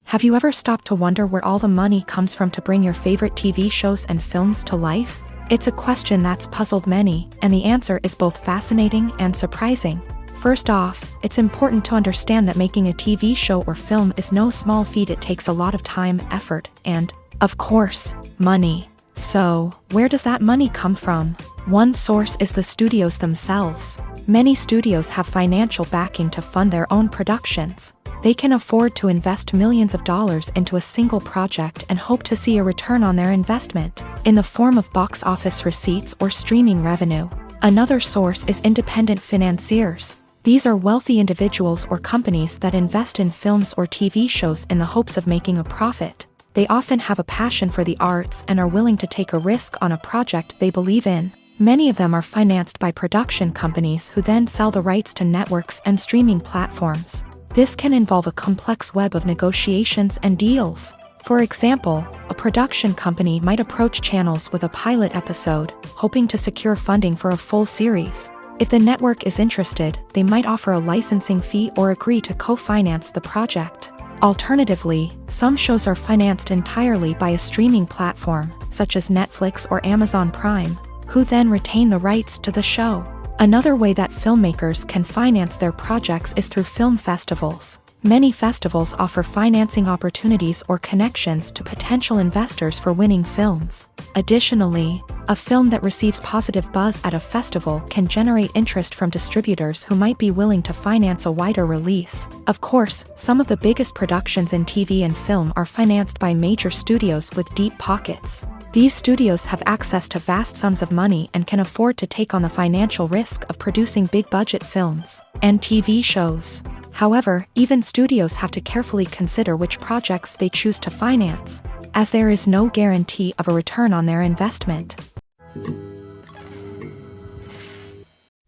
Have you ever stopped to wonder where all the money comes from to bring your favorite TV shows and films to life? It's a question that's puzzled many, and the answer is both fascinating and surprising. First off, it's important to understand that making a TV show or film is no small feat. It takes a lot of time, effort, and, of course, money. So, where does that money come from? One source is the studios themselves. Many studios have financial backing to fund their own productions. They can afford to invest millions of dollars into a single project and hope to see a return on their investment, in the form of box office receipts or streaming revenue. Another source is independent financiers. These are wealthy individuals or companies that invest in films or TV shows in the hopes of making a profit. They often have a passion for the arts and are willing to take a risk on a project they believe in. Many of them are financed by production companies who then sell the rights to networks and streaming platforms. This can involve a complex web of negotiations and deals. For example, a production company might approach channels with a pilot episode, hoping to secure funding for a full series. If the network is interested, they might offer a licensing fee or agree to co-finance the project. Alternatively, some shows are financed entirely by a streaming platform, such as Netflix or Amazon Prime, who then retain the rights to the show. Another way that filmmakers can finance their projects is through film festivals. Many festivals offer financing opportunities or connections to potential investors for winning films. Additionally, a film that receives positive buzz at a festival can generate interest from distributors who might be willing to finance a wider release. Of course, some of the biggest productions in TV and film are financed by major studios with deep pockets. These studios have access to vast sums of money and can afford to take on the financial risk of producing big-budget films and TV shows. However, even studios have to carefully consider which projects they choose to finance, as there is no guarantee of a return on their investment.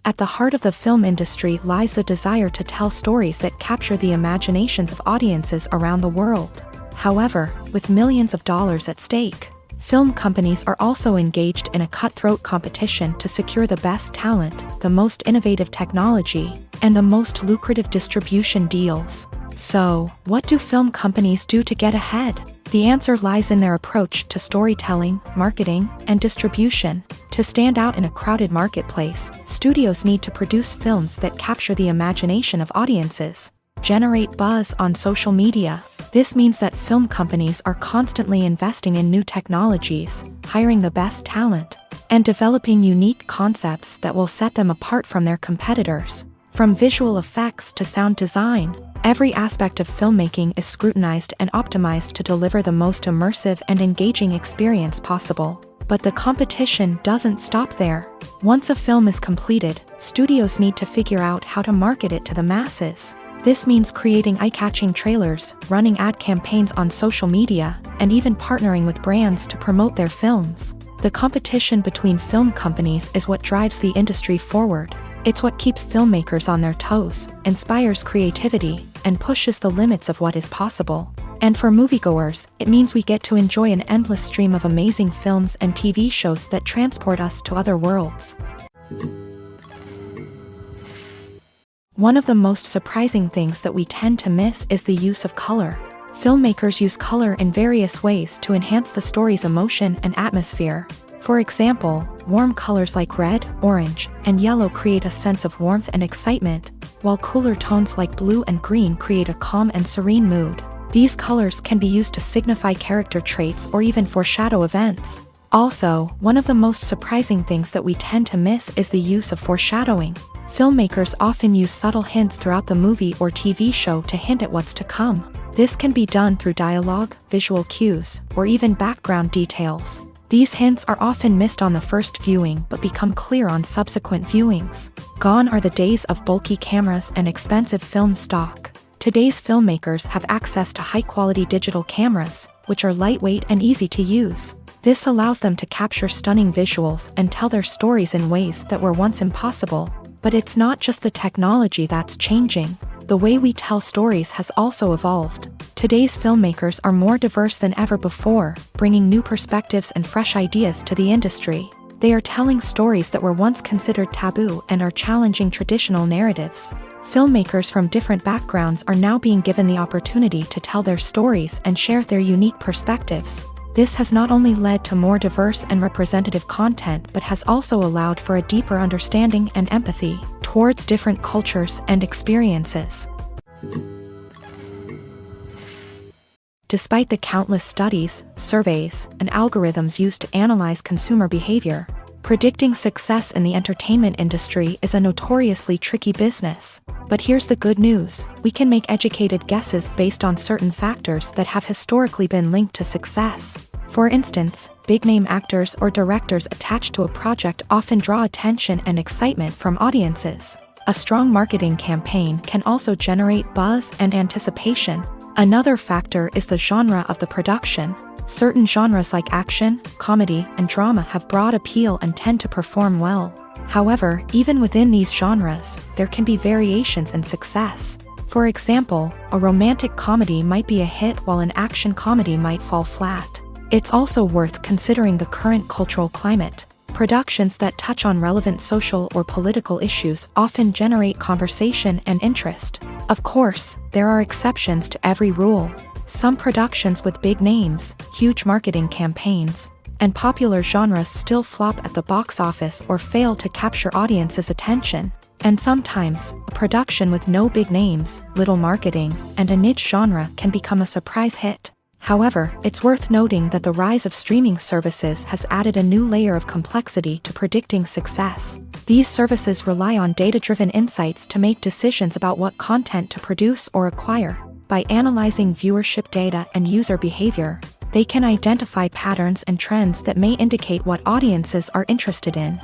At the heart of the film industry lies the desire to tell stories that capture the imaginations of audiences around the world. However, with millions of dollars at stake, film companies are also engaged in a cutthroat competition to secure the best talent, the most innovative technology, and the most lucrative distribution deals. So, what do film companies do to get ahead? The answer lies in their approach to storytelling, marketing, and distribution. To stand out in a crowded marketplace, studios need to produce films that capture the imagination of audiences, generate buzz on social media. This means that film companies are constantly investing in new technologies, hiring the best talent, and developing unique concepts that will set them apart from their competitors. From visual effects to sound design, every aspect of filmmaking is scrutinized and optimized to deliver the most immersive and engaging experience possible. But the competition doesn't stop there. Once a film is completed, studios need to figure out how to market it to the masses. This means creating eye-catching trailers, running ad campaigns on social media, and even partnering with brands to promote their films. The competition between film companies is what drives the industry forward. It's what keeps filmmakers on their toes, inspires creativity, and pushes the limits of what is possible. And for moviegoers, it means we get to enjoy an endless stream of amazing films and TV shows that transport us to other worlds. One of the most surprising things that we tend to miss is the use of color. Filmmakers use color in various ways to enhance the story's emotion and atmosphere. For example, warm colors like red, orange, and yellow create a sense of warmth and excitement, while cooler tones like blue and green create a calm and serene mood. These colors can be used to signify character traits or even foreshadow events. Also, one of the most surprising things that we tend to miss is the use of foreshadowing. Filmmakers often use subtle hints throughout the movie or TV show to hint at what's to come. This can be done through dialogue, visual cues, or even background details. These hints are often missed on the first viewing but become clear on subsequent viewings. Gone are the days of bulky cameras and expensive film stock. Today's filmmakers have access to high-quality digital cameras, which are lightweight and easy to use. This allows them to capture stunning visuals and tell their stories in ways that were once impossible. But it's not just the technology that's changing. The way we tell stories has also evolved. Today's filmmakers are more diverse than ever before, bringing new perspectives and fresh ideas to the industry. They are telling stories that were once considered taboo and are challenging traditional narratives. Filmmakers from different backgrounds are now being given the opportunity to tell their stories and share their unique perspectives. This has not only led to more diverse and representative content but has also allowed for a deeper understanding and empathy towards different cultures and experiences. Despite the countless studies, surveys, and algorithms used to analyze consumer behavior, predicting success in the entertainment industry is a notoriously tricky business. But here's the good news: we can make educated guesses based on certain factors that have historically been linked to success. For instance, big-name actors or directors attached to a project often draw attention and excitement from audiences. A strong marketing campaign can also generate buzz and anticipation. Another factor is the genre of the production. Certain genres like action, comedy, and drama have broad appeal and tend to perform well. However, even within these genres, there can be variations in success. For example, a romantic comedy might be a hit while an action comedy might fall flat. It's also worth considering the current cultural climate. Productions that touch on relevant social or political issues often generate conversation and interest. Of course, there are exceptions to every rule. Some productions with big names, huge marketing campaigns, and popular genres still flop at the box office or fail to capture audiences' attention. And sometimes, a production with no big names, little marketing, and a niche genre can become a surprise hit. However, it's worth noting that the rise of streaming services has added a new layer of complexity to predicting success. These services rely on data-driven insights to make decisions about what content to produce or acquire. By analyzing viewership data and user behavior, they can identify patterns and trends that may indicate what audiences are interested in.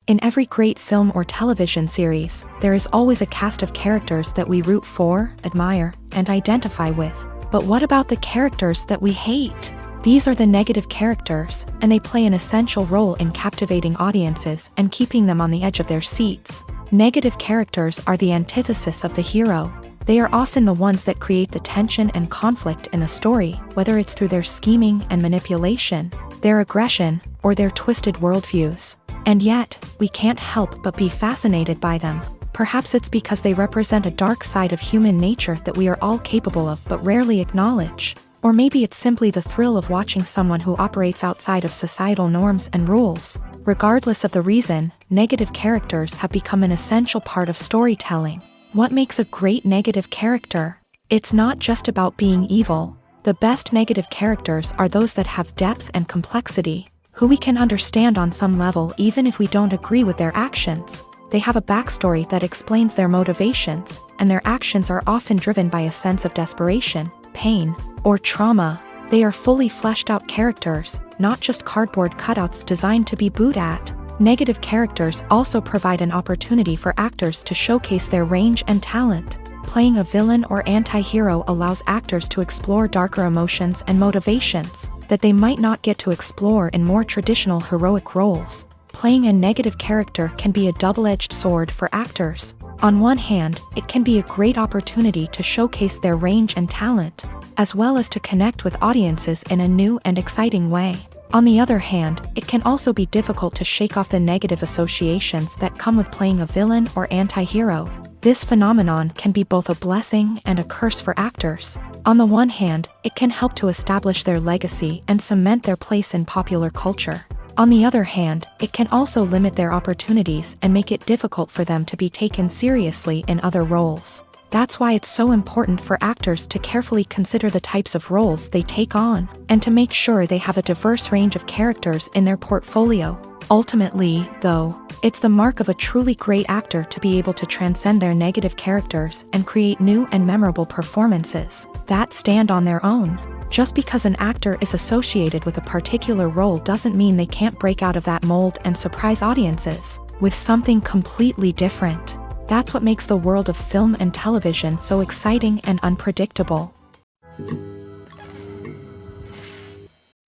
In every great film or television series, there is always a cast of characters that we root for, admire, and identify with. But what about the characters that we hate? These are the negative characters, and they play an essential role in captivating audiences and keeping them on the edge of their seats. Negative characters are the antithesis of the hero. They are often the ones that create the tension and conflict in the story, whether it's through their scheming and manipulation, their aggression, or their twisted worldviews. And yet, we can't help but be fascinated by them. Perhaps it's because they represent a dark side of human nature that we are all capable of but rarely acknowledge. Or maybe it's simply the thrill of watching someone who operates outside of societal norms and rules. Regardless of the reason, negative characters have become an essential part of storytelling. What makes a great negative character? It's not just about being evil. The best negative characters are those that have depth and complexity, who we can understand on some level even if we don't agree with their actions. They have a backstory that explains their motivations, and their actions are often driven by a sense of desperation, pain, or trauma. They are fully fleshed out characters, not just cardboard cutouts designed to be booed at. Negative characters also provide an opportunity for actors to showcase their range and talent. Playing a villain or anti-hero allows actors to explore darker emotions and motivations that they might not get to explore in more traditional heroic roles. Playing a negative character can be a double-edged sword for actors. On one hand, it can be a great opportunity to showcase their range and talent, as well as to connect with audiences in a new and exciting way. On the other hand, it can also be difficult to shake off the negative associations that come with playing a villain or anti-hero. This phenomenon can be both a blessing and a curse for actors. On the one hand, it can help to establish their legacy and cement their place in popular culture. On the other hand, it can also limit their opportunities and make it difficult for them to be taken seriously in other roles. That's why it's so important for actors to carefully consider the types of roles they take on, and to make sure they have a diverse range of characters in their portfolio. Ultimately, though, it's the mark of a truly great actor to be able to transcend their negative characters and create new and memorable performances that stand on their own. Just because an actor is associated with a particular role doesn't mean they can't break out of that mold and surprise audiences with something completely different. That's what makes the world of film and television so exciting and unpredictable.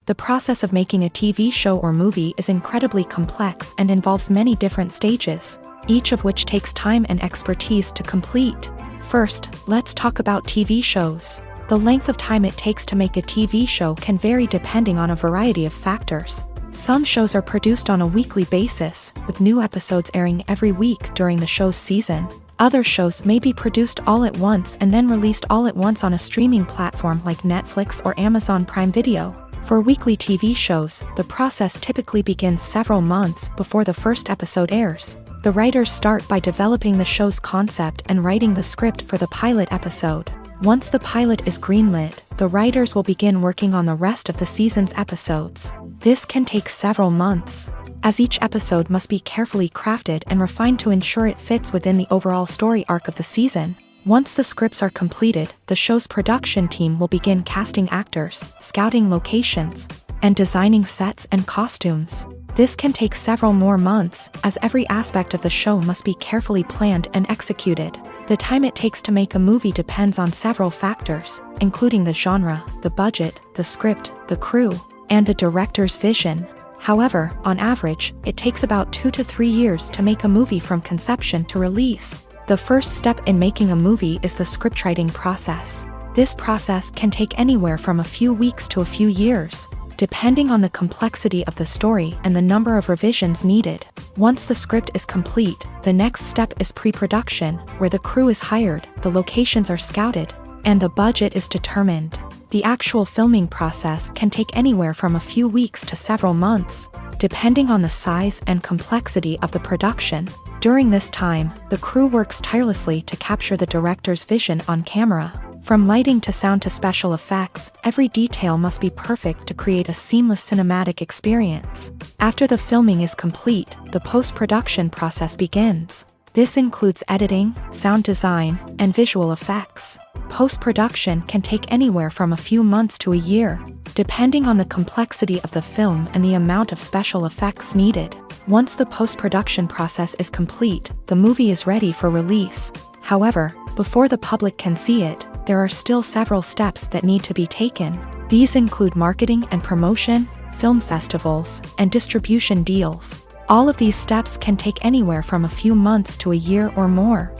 The process of making a TV show or movie is incredibly complex and involves many different stages, each of which takes time and expertise to complete. First, let's talk about TV shows. The length of time it takes to make a TV show can vary depending on a variety of factors. Some shows are produced on a weekly basis, with new episodes airing every week during the show's season. Other shows may be produced all at once and then released all at once on a streaming platform like Netflix or Amazon Prime Video. For weekly TV shows, the process typically begins several months before the first episode airs. The writers start by developing the show's concept and writing the script for the pilot episode. Once the pilot is greenlit, the writers will begin working on the rest of the season's episodes. This can take several months, as each episode must be carefully crafted and refined to ensure it fits within the overall story arc of the season. Once the scripts are completed, the show's production team will begin casting actors, scouting locations, and designing sets and costumes. This can take several more months, as every aspect of the show must be carefully planned and executed. The time it takes to make a movie depends on several factors, including the genre, the budget, the script, the crew, and the director's vision. However, on average, it takes about 2 to 3 years to make a movie from conception to release. The first step in making a movie is the scriptwriting process. This process can take anywhere from a few weeks to a few years, depending on the complexity of the story and the number of revisions needed. Once the script is complete, the next step is pre-production, where the crew is hired, the locations are scouted, and the budget is determined. The actual filming process can take anywhere from a few weeks to several months, depending on the size and complexity of the production. During this time, the crew works tirelessly to capture the director's vision on camera. From lighting to sound to special effects, every detail must be perfect to create a seamless cinematic experience. After the filming is complete, the post-production process begins. This includes editing, sound design, and visual effects. Post-production can take anywhere from a few months to a year, depending on the complexity of the film and the amount of special effects needed. Once the post-production process is complete, the movie is ready for release. However, before the public can see it, there are still several steps that need to be taken. These include marketing and promotion, film festivals, and distribution deals. All of these steps can take anywhere from a few months to a year or more.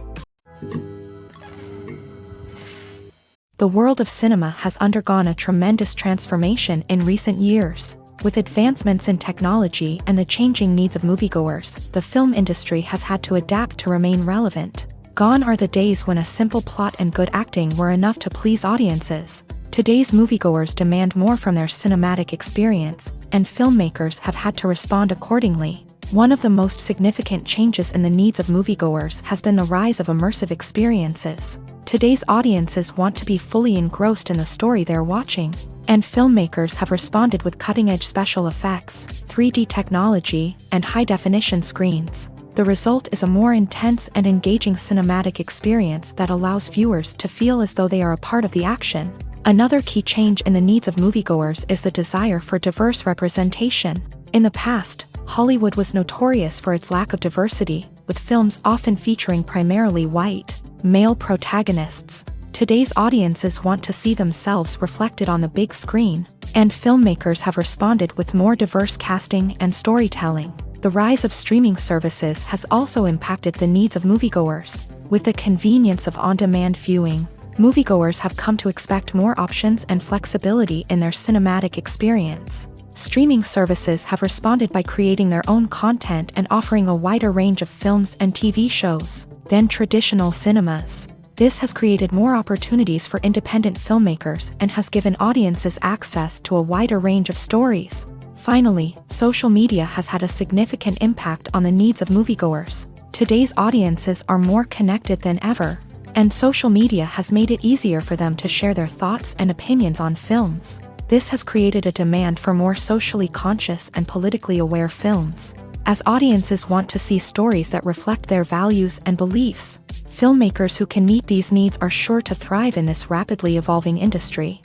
The world of cinema has undergone a tremendous transformation in recent years. With advancements in technology and the changing needs of moviegoers, the film industry has had to adapt to remain relevant. Gone are the days when a simple plot and good acting were enough to please audiences. Today's moviegoers demand more from their cinematic experience, and filmmakers have had to respond accordingly. One of the most significant changes in the needs of moviegoers has been the rise of immersive experiences. Today's audiences want to be fully engrossed in the story they're watching, and filmmakers have responded with cutting-edge special effects, 3D technology, and high-definition screens. The result is a more intense and engaging cinematic experience that allows viewers to feel as though they are a part of the action. Another key change in the needs of moviegoers is the desire for diverse representation. In the past, Hollywood was notorious for its lack of diversity, with films often featuring primarily white, male protagonists. Today's audiences want to see themselves reflected on the big screen, and filmmakers have responded with more diverse casting and storytelling. The rise of streaming services has also impacted the needs of moviegoers. With the convenience of on-demand viewing, moviegoers have come to expect more options and flexibility in their cinematic experience. Streaming services have responded by creating their own content and offering a wider range of films and TV shows than traditional cinemas. This has created more opportunities for independent filmmakers and has given audiences access to a wider range of stories. Finally, social media has had a significant impact on the needs of moviegoers. Today's audiences are more connected than ever, and social media has made it easier for them to share their thoughts and opinions on films. This has created a demand for more socially conscious and politically aware films. As audiences want to see stories that reflect their values and beliefs, filmmakers who can meet these needs are sure to thrive in this rapidly evolving industry.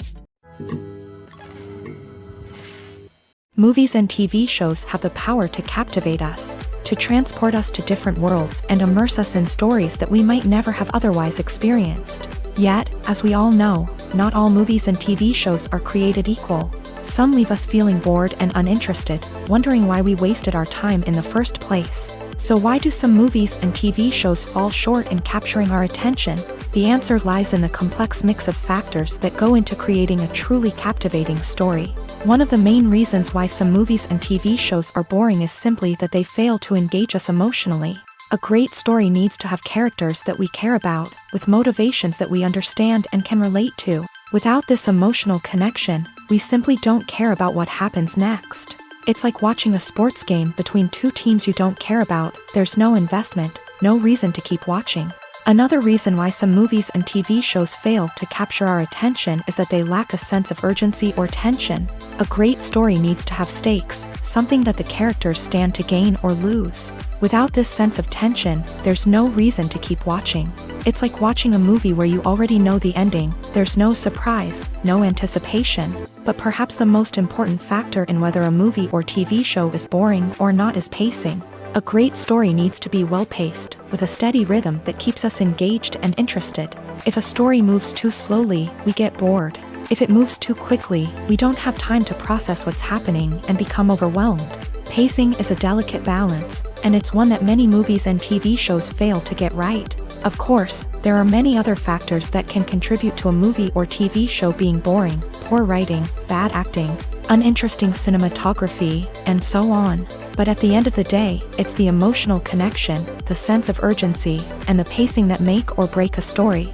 Movies and TV shows have the power to captivate us, to transport us to different worlds and immerse us in stories that we might never have otherwise experienced. Yet, as we all know, not all movies and TV shows are created equal. Some leave us feeling bored and uninterested, wondering why we wasted our time in the first place. So why do some movies and TV shows fall short in capturing our attention? The answer lies in the complex mix of factors that go into creating a truly captivating story. One of the main reasons why some movies and TV shows are boring is simply that they fail to engage us emotionally. A great story needs to have characters that we care about, with motivations that we understand and can relate to. Without this emotional connection, we simply don't care about what happens next. It's like watching a sports game between two teams you don't care about. There's no investment, no reason to keep watching. Another reason why some movies and TV shows fail to capture our attention is that they lack a sense of urgency or tension. A great story needs to have stakes, something that the characters stand to gain or lose. Without this sense of tension, there's no reason to keep watching. It's like watching a movie where you already know the ending. There's no surprise, no anticipation. But perhaps the most important factor in whether a movie or TV show is boring or not is pacing. A great story needs to be well-paced, with a steady rhythm that keeps us engaged and interested. If a story moves too slowly, we get bored. If it moves too quickly, we don't have time to process what's happening and become overwhelmed. Pacing is a delicate balance, and it's one that many movies and TV shows fail to get right. Of course, there are many other factors that can contribute to a movie or TV show being boring: poor writing, bad acting, uninteresting cinematography, and so on. But at the end of the day, it's the emotional connection, the sense of urgency, and the pacing that make or break a story.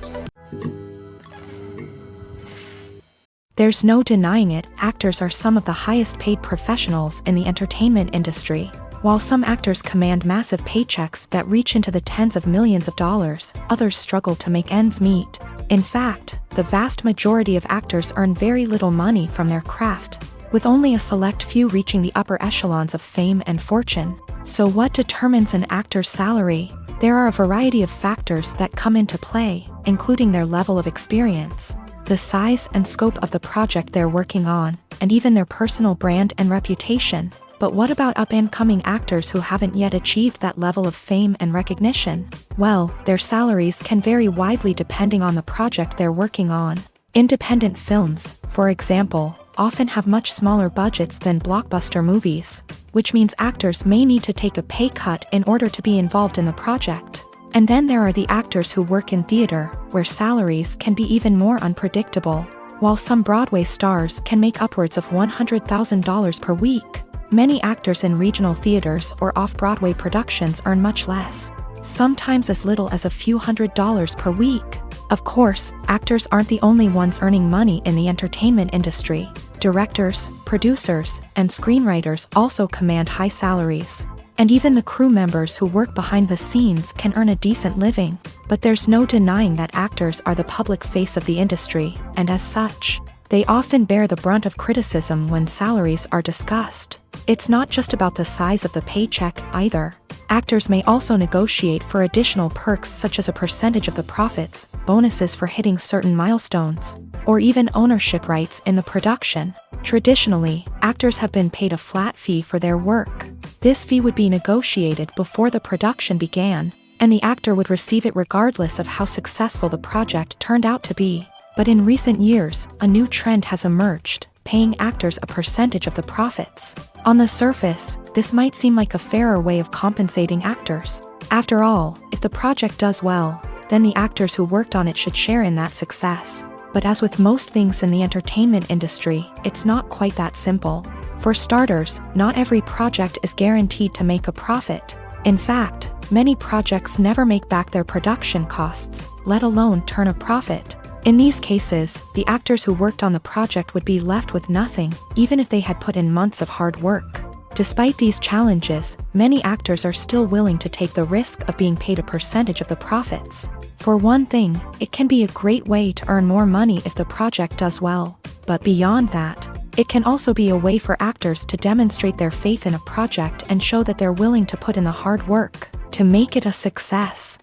There's no denying it, actors are some of the highest paid professionals in the entertainment industry. While some actors command massive paychecks that reach into the tens of millions of dollars, others struggle to make ends meet. In fact, the vast majority of actors earn very little money from their craft, with only a select few reaching the upper echelons of fame and fortune. So what determines an actor's salary? There are a variety of factors that come into play, including their level of experience, the size and scope of the project they're working on, and even their personal brand and reputation. But what about up-and-coming actors who haven't yet achieved that level of fame and recognition? Well, their salaries can vary widely depending on the project they're working on. Independent films, for example, often have much smaller budgets than blockbuster movies, which means actors may need to take a pay cut in order to be involved in the project. And then there are the actors who work in theater, where salaries can be even more unpredictable. While some Broadway stars can make upwards of $100,000 per week, many actors in regional theaters or off-Broadway productions earn much less, sometimes as little as a few $100s per week. Of course, actors aren't the only ones earning money in the entertainment industry. Directors, producers, and screenwriters also command high salaries. And even the crew members who work behind the scenes can earn a decent living. But there's no denying that actors are the public face of the industry, and as such, they often bear the brunt of criticism when salaries are discussed. It's not just about the size of the paycheck, either. Actors may also negotiate for additional perks such as a percentage of the profits, bonuses for hitting certain milestones, or even ownership rights in the production. Traditionally, actors have been paid a flat fee for their work. This fee would be negotiated before the production began, and the actor would receive it regardless of how successful the project turned out to be. But in recent years, a new trend has emerged, paying actors a percentage of the profits. On the surface, this might seem like a fairer way of compensating actors. After all, if the project does well, then the actors who worked on it should share in that success. But as with most things in the entertainment industry, it's not quite that simple. For starters, not every project is guaranteed to make a profit. In fact, many projects never make back their production costs, let alone turn a profit. In these cases, the actors who worked on the project would be left with nothing, even if they had put in months of hard work. Despite these challenges, many actors are still willing to take the risk of being paid a percentage of the profits. For one thing, it can be a great way to earn more money if the project does well. But beyond that, it can also be a way for actors to demonstrate their faith in a project and show that they're willing to put in the hard work to make it a success.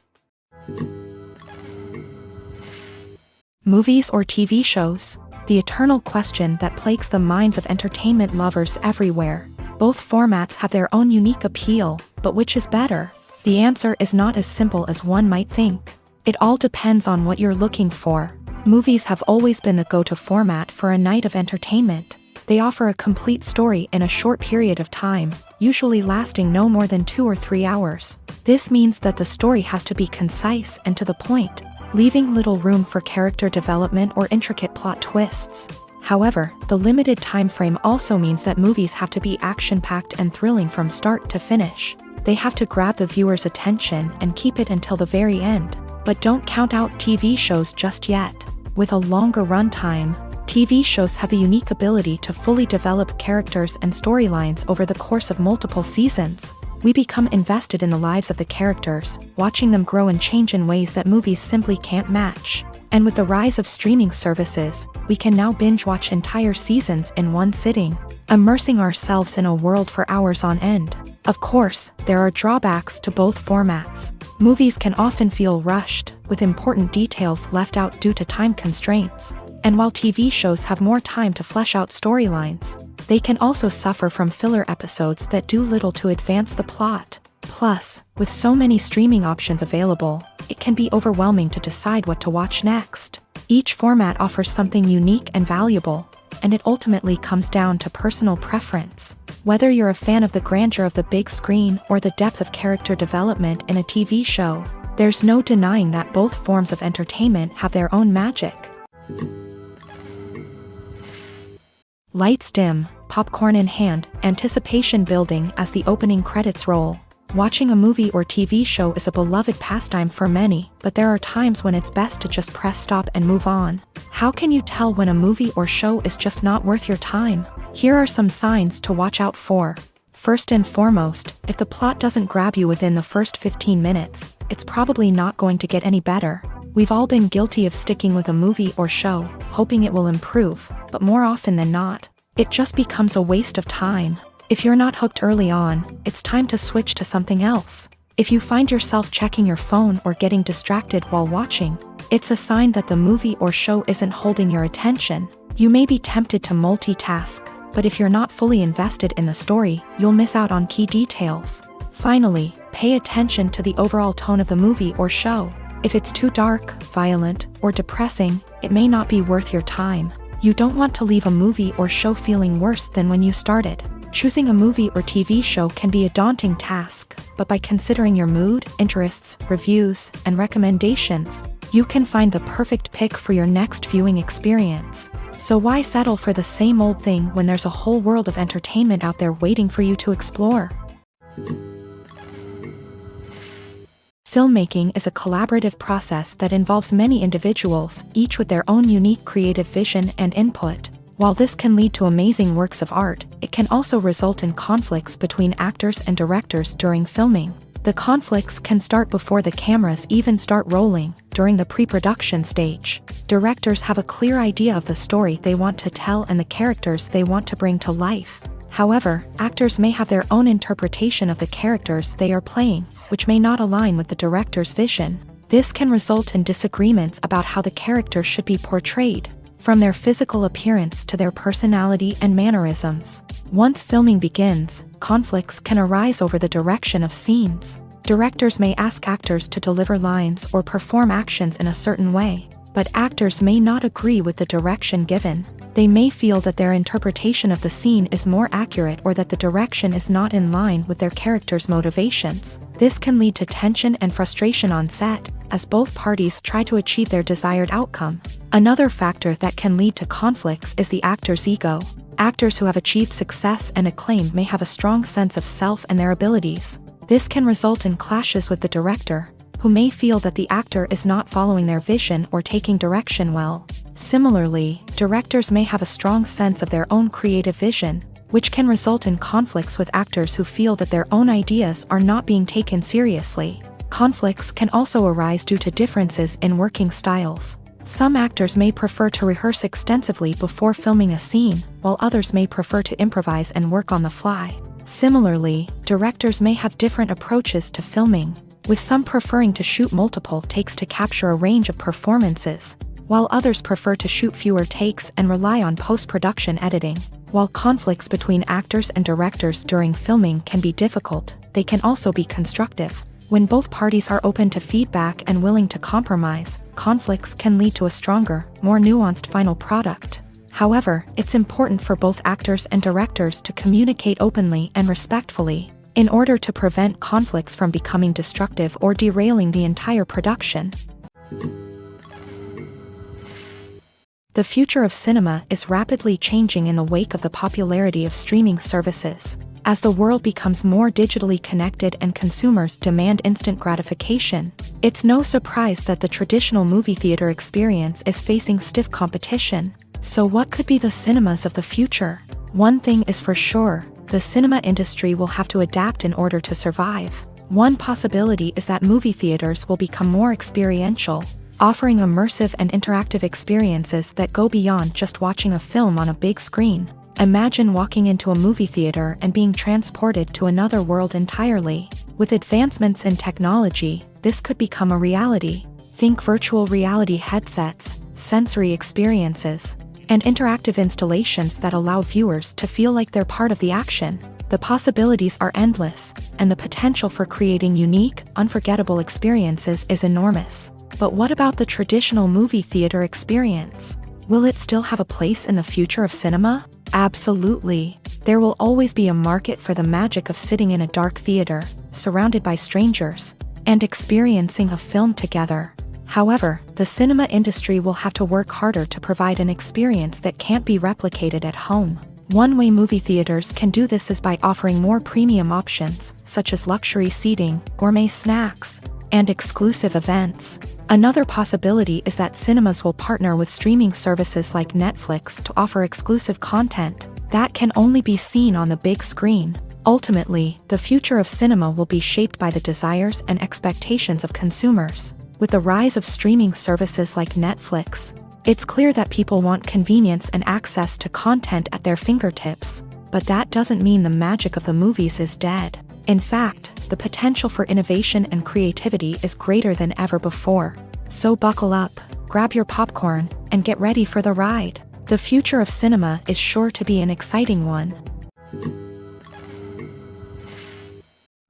Movies or TV shows? The eternal question that plagues the minds of entertainment lovers everywhere. Both formats have their own unique appeal, but which is better? The answer is not as simple as one might think. It all depends on what you're looking for. Movies have always been the go-to format for a night of entertainment. They offer a complete story in a short period of time, usually lasting no more than 2 or 3 hours. This means that the story has to be concise and to the point. leaving little room for character development or intricate plot twists. However, the limited time frame also means that movies have to be action-packed and thrilling from start to finish. They have to grab the viewer's attention and keep it until the very end. But don't count out TV shows just yet. With a longer runtime, TV shows have the unique ability to fully develop characters and storylines over the course of multiple seasons. We become invested in the lives of the characters, watching them grow and change in ways that movies simply can't match. And with the rise of streaming services, we can now binge-watch entire seasons in one sitting, immersing ourselves in a world for hours on end. Of course, there are drawbacks to both formats. Movies can often feel rushed, with important details left out due to time constraints. And while TV shows have more time to flesh out storylines, they can also suffer from filler episodes that do little to advance the plot. Plus, with so many streaming options available, it can be overwhelming to decide what to watch next. Each format offers something unique and valuable, and it ultimately comes down to personal preference. Whether you're a fan of the grandeur of the big screen or the depth of character development in a TV show, there's no denying that both forms of entertainment have their own magic. Lights dim, popcorn in hand, anticipation building as the opening credits roll. Watching a movie or TV show is a beloved pastime for many, but there are times when it's best to just press stop and move on. How can you tell when a movie or show is just not worth your time? Here are some signs to watch out for. First and foremost, if the plot doesn't grab you within the first 15 minutes, it's probably not going to get any better. We've all been guilty of sticking with a movie or show, hoping it will improve, but more often than not, it just becomes a waste of time. If you're not hooked early on, it's time to switch to something else. If you find yourself checking your phone or getting distracted while watching, it's a sign that the movie or show isn't holding your attention. You may be tempted to multitask, but if you're not fully invested in the story, you'll miss out on key details. Finally, pay attention to the overall tone of the movie or show. If it's too dark, violent, or depressing, it may not be worth your time. You don't want to leave a movie or show feeling worse than when you started. Choosing a movie or TV show can be a daunting task, but by considering your mood, interests, reviews, and recommendations, you can find the perfect pick for your next viewing experience. So why settle for the same old thing when there's a whole world of entertainment out there waiting for you to explore? Filmmaking is a collaborative process that involves many individuals, each with their own unique creative vision and input. While this can lead to amazing works of art, it can also result in conflicts between actors and directors during filming. The conflicts can start before the cameras even start rolling, during the pre-production stage. Directors have a clear idea of the story they want to tell and the characters they want to bring to life. However, actors may have their own interpretation of the characters they are playing, which may not align with the director's vision. This can result in disagreements about how the character should be portrayed, from their physical appearance to their personality and mannerisms. Once filming begins, conflicts can arise over the direction of scenes. Directors may ask actors to deliver lines or perform actions in a certain way, but actors may not agree with the direction given. They may feel that their interpretation of the scene is more accurate or that the direction is not in line with their character's motivations. This can lead to tension and frustration on set, as both parties try to achieve their desired outcome. Another factor that can lead to conflicts is the actor's ego. Actors who have achieved success and acclaim may have a strong sense of self and their abilities. This can result in clashes with the director, who may feel that the actor is not following their vision or taking direction well. Similarly, directors may have a strong sense of their own creative vision, which can result in conflicts with actors who feel that their own ideas are not being taken seriously. Conflicts can also arise due to differences in working styles. Some actors may prefer to rehearse extensively before filming a scene, while others may prefer to improvise and work on the fly. Similarly, directors may have different approaches to filming, with some preferring to shoot multiple takes to capture a range of performances, while others prefer to shoot fewer takes and rely on post-production editing. While conflicts between actors and directors during filming can be difficult, they can also be constructive. When both parties are open to feedback and willing to compromise, conflicts can lead to a stronger, more nuanced final product. However, it's important for both actors and directors to communicate openly and respectfully, in order to prevent conflicts from becoming destructive or derailing the entire production. The future of cinema is rapidly changing in the wake of the popularity of streaming services. As the world becomes more digitally connected and consumers demand instant gratification, it's no surprise that the traditional movie theater experience is facing stiff competition. So what could be the cinemas of the future? One thing is for sure, the cinema industry will have to adapt in order to survive. One possibility is that movie theaters will become more experiential, offering immersive and interactive experiences that go beyond just watching a film on a big screen. Imagine walking into a movie theater and being transported to another world entirely. With advancements in technology, this could become a reality. Think virtual reality headsets, sensory experiences, and interactive installations that allow viewers to feel like they're part of the action. The possibilities are endless, and the potential for creating unique, unforgettable experiences is enormous. But what about the traditional movie theater experience? Will it still have a place in the future of cinema? Absolutely. There will always be a market for the magic of sitting in a dark theater, surrounded by strangers, and experiencing a film together. However, the cinema industry will have to work harder to provide an experience that can't be replicated at home. One way movie theaters can do this is by offering more premium options, such as luxury seating, gourmet snacks, and exclusive events. Another possibility is that cinemas will partner with streaming services like Netflix to offer exclusive content that can only be seen on the big screen. Ultimately, the future of cinema will be shaped by the desires and expectations of consumers. With the rise of streaming services like Netflix, it's clear that people want convenience and access to content at their fingertips. But that doesn't mean the magic of the movies is dead. In fact, the potential for innovation and creativity is greater than ever before. So buckle up, grab your popcorn, and get ready for the ride. The future of cinema is sure to be an exciting one.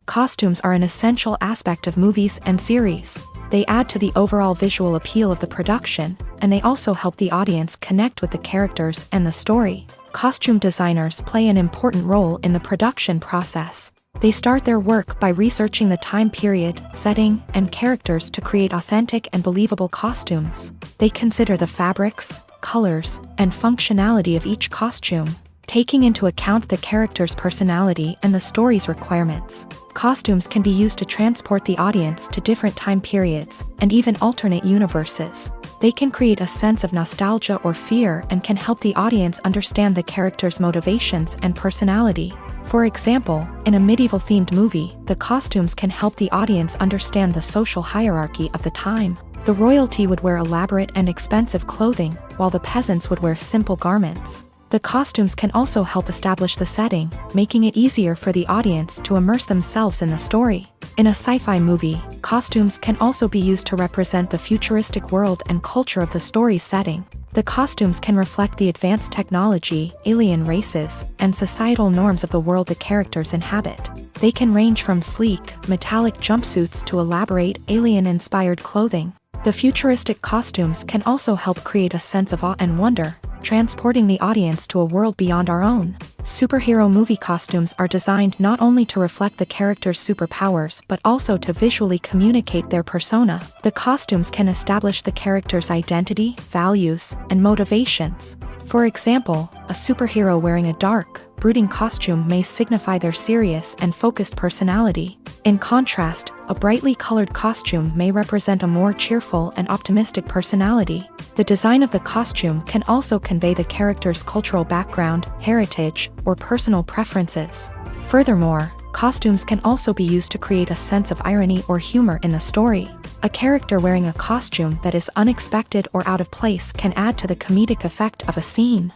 Costumes are an essential aspect of movies and series. They add to the overall visual appeal of the production, and they also help the audience connect with the characters and the story. Costume designers play an important role in the production process. They start their work by researching the time period, setting, and characters to create authentic and believable costumes. They consider the fabrics, colors, and functionality of each costume, taking into account the character's personality and the story's requirements. Costumes can be used to transport the audience to different time periods and even alternate universes. They can create a sense of nostalgia or fear and can help the audience understand the character's motivations and personality. For example, in a medieval-themed movie, the costumes can help the audience understand the social hierarchy of the time. The royalty would wear elaborate and expensive clothing, while the peasants would wear simple garments. The costumes can also help establish the setting, making it easier for the audience to immerse themselves in the story. In a sci-fi movie, costumes can also be used to represent the futuristic world and culture of the story's setting. The costumes can reflect the advanced technology, alien races, and societal norms of the world the characters inhabit. They can range from sleek, metallic jumpsuits to elaborate, alien-inspired clothing. The futuristic costumes can also help create a sense of awe and wonder, transporting the audience to a world beyond our own. Superhero movie costumes are designed not only to reflect the character's superpowers but also to visually communicate their persona. The costumes can establish the character's identity, values, and motivations. For example, a superhero wearing a dark, brooding costume may signify their serious and focused personality. In contrast, a brightly colored costume may represent a more cheerful and optimistic personality. The design of the costume can also convey the character's cultural background, heritage, or personal preferences. Furthermore, costumes can also be used to create a sense of irony or humor in the story. A character wearing a costume that is unexpected or out of place can add to the comedic effect of a scene.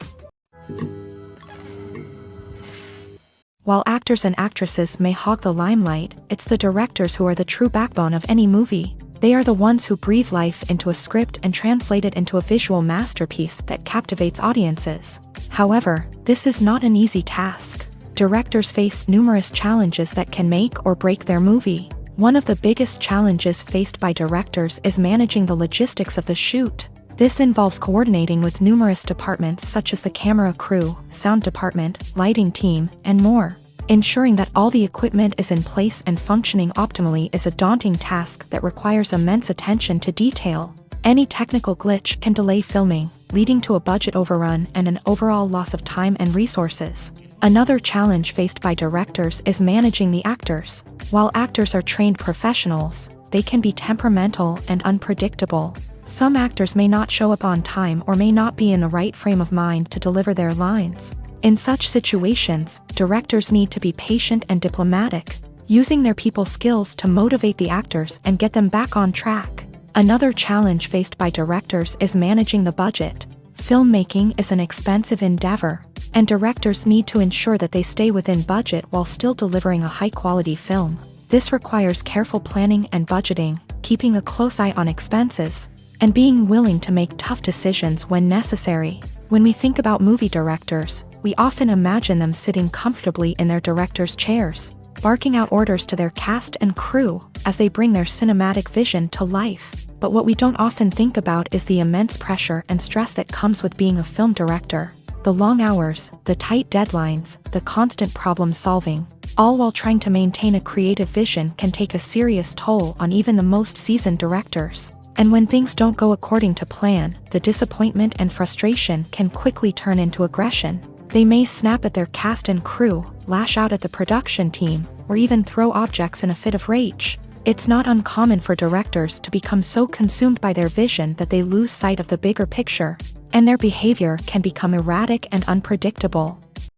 While actors and actresses may hog the limelight, it's the directors who are the true backbone of any movie. They are the ones who breathe life into a script and translate it into a visual masterpiece that captivates audiences. However, this is not an easy task. Directors face numerous challenges that can make or break their movie. One of the biggest challenges faced by directors is managing the logistics of the shoot. This involves coordinating with numerous departments such as the camera crew, sound department, lighting team, and more. Ensuring that all the equipment is in place and functioning optimally is a daunting task that requires immense attention to detail. Any technical glitch can delay filming, leading to a budget overrun and an overall loss of time and resources. Another challenge faced by directors is managing the actors. While actors are trained professionals, they can be temperamental and unpredictable. Some actors may not show up on time or may not be in the right frame of mind to deliver their lines. In such situations, directors need to be patient and diplomatic, using their people skills to motivate the actors and get them back on track. Another challenge faced by directors is managing the budget. Filmmaking is an expensive endeavor, and directors need to ensure that they stay within budget while still delivering a high-quality film. This requires careful planning and budgeting, keeping a close eye on expenses, and being willing to make tough decisions when necessary. When we think about movie directors, we often imagine them sitting comfortably in their director's chairs, barking out orders to their cast and crew as they bring their cinematic vision to life. But what we don't often think about is the immense pressure and stress that comes with being a film director. The long hours, the tight deadlines, the constant problem solving, all while trying to maintain a creative vision can take a serious toll on even the most seasoned directors. And when things don't go according to plan, the disappointment and frustration can quickly turn into aggression. They may snap at their cast and crew, lash out at the production team, or even throw objects in a fit of rage. It's not uncommon for directors to become so consumed by their vision that they lose sight of the bigger picture, and their behavior can become erratic and unpredictable.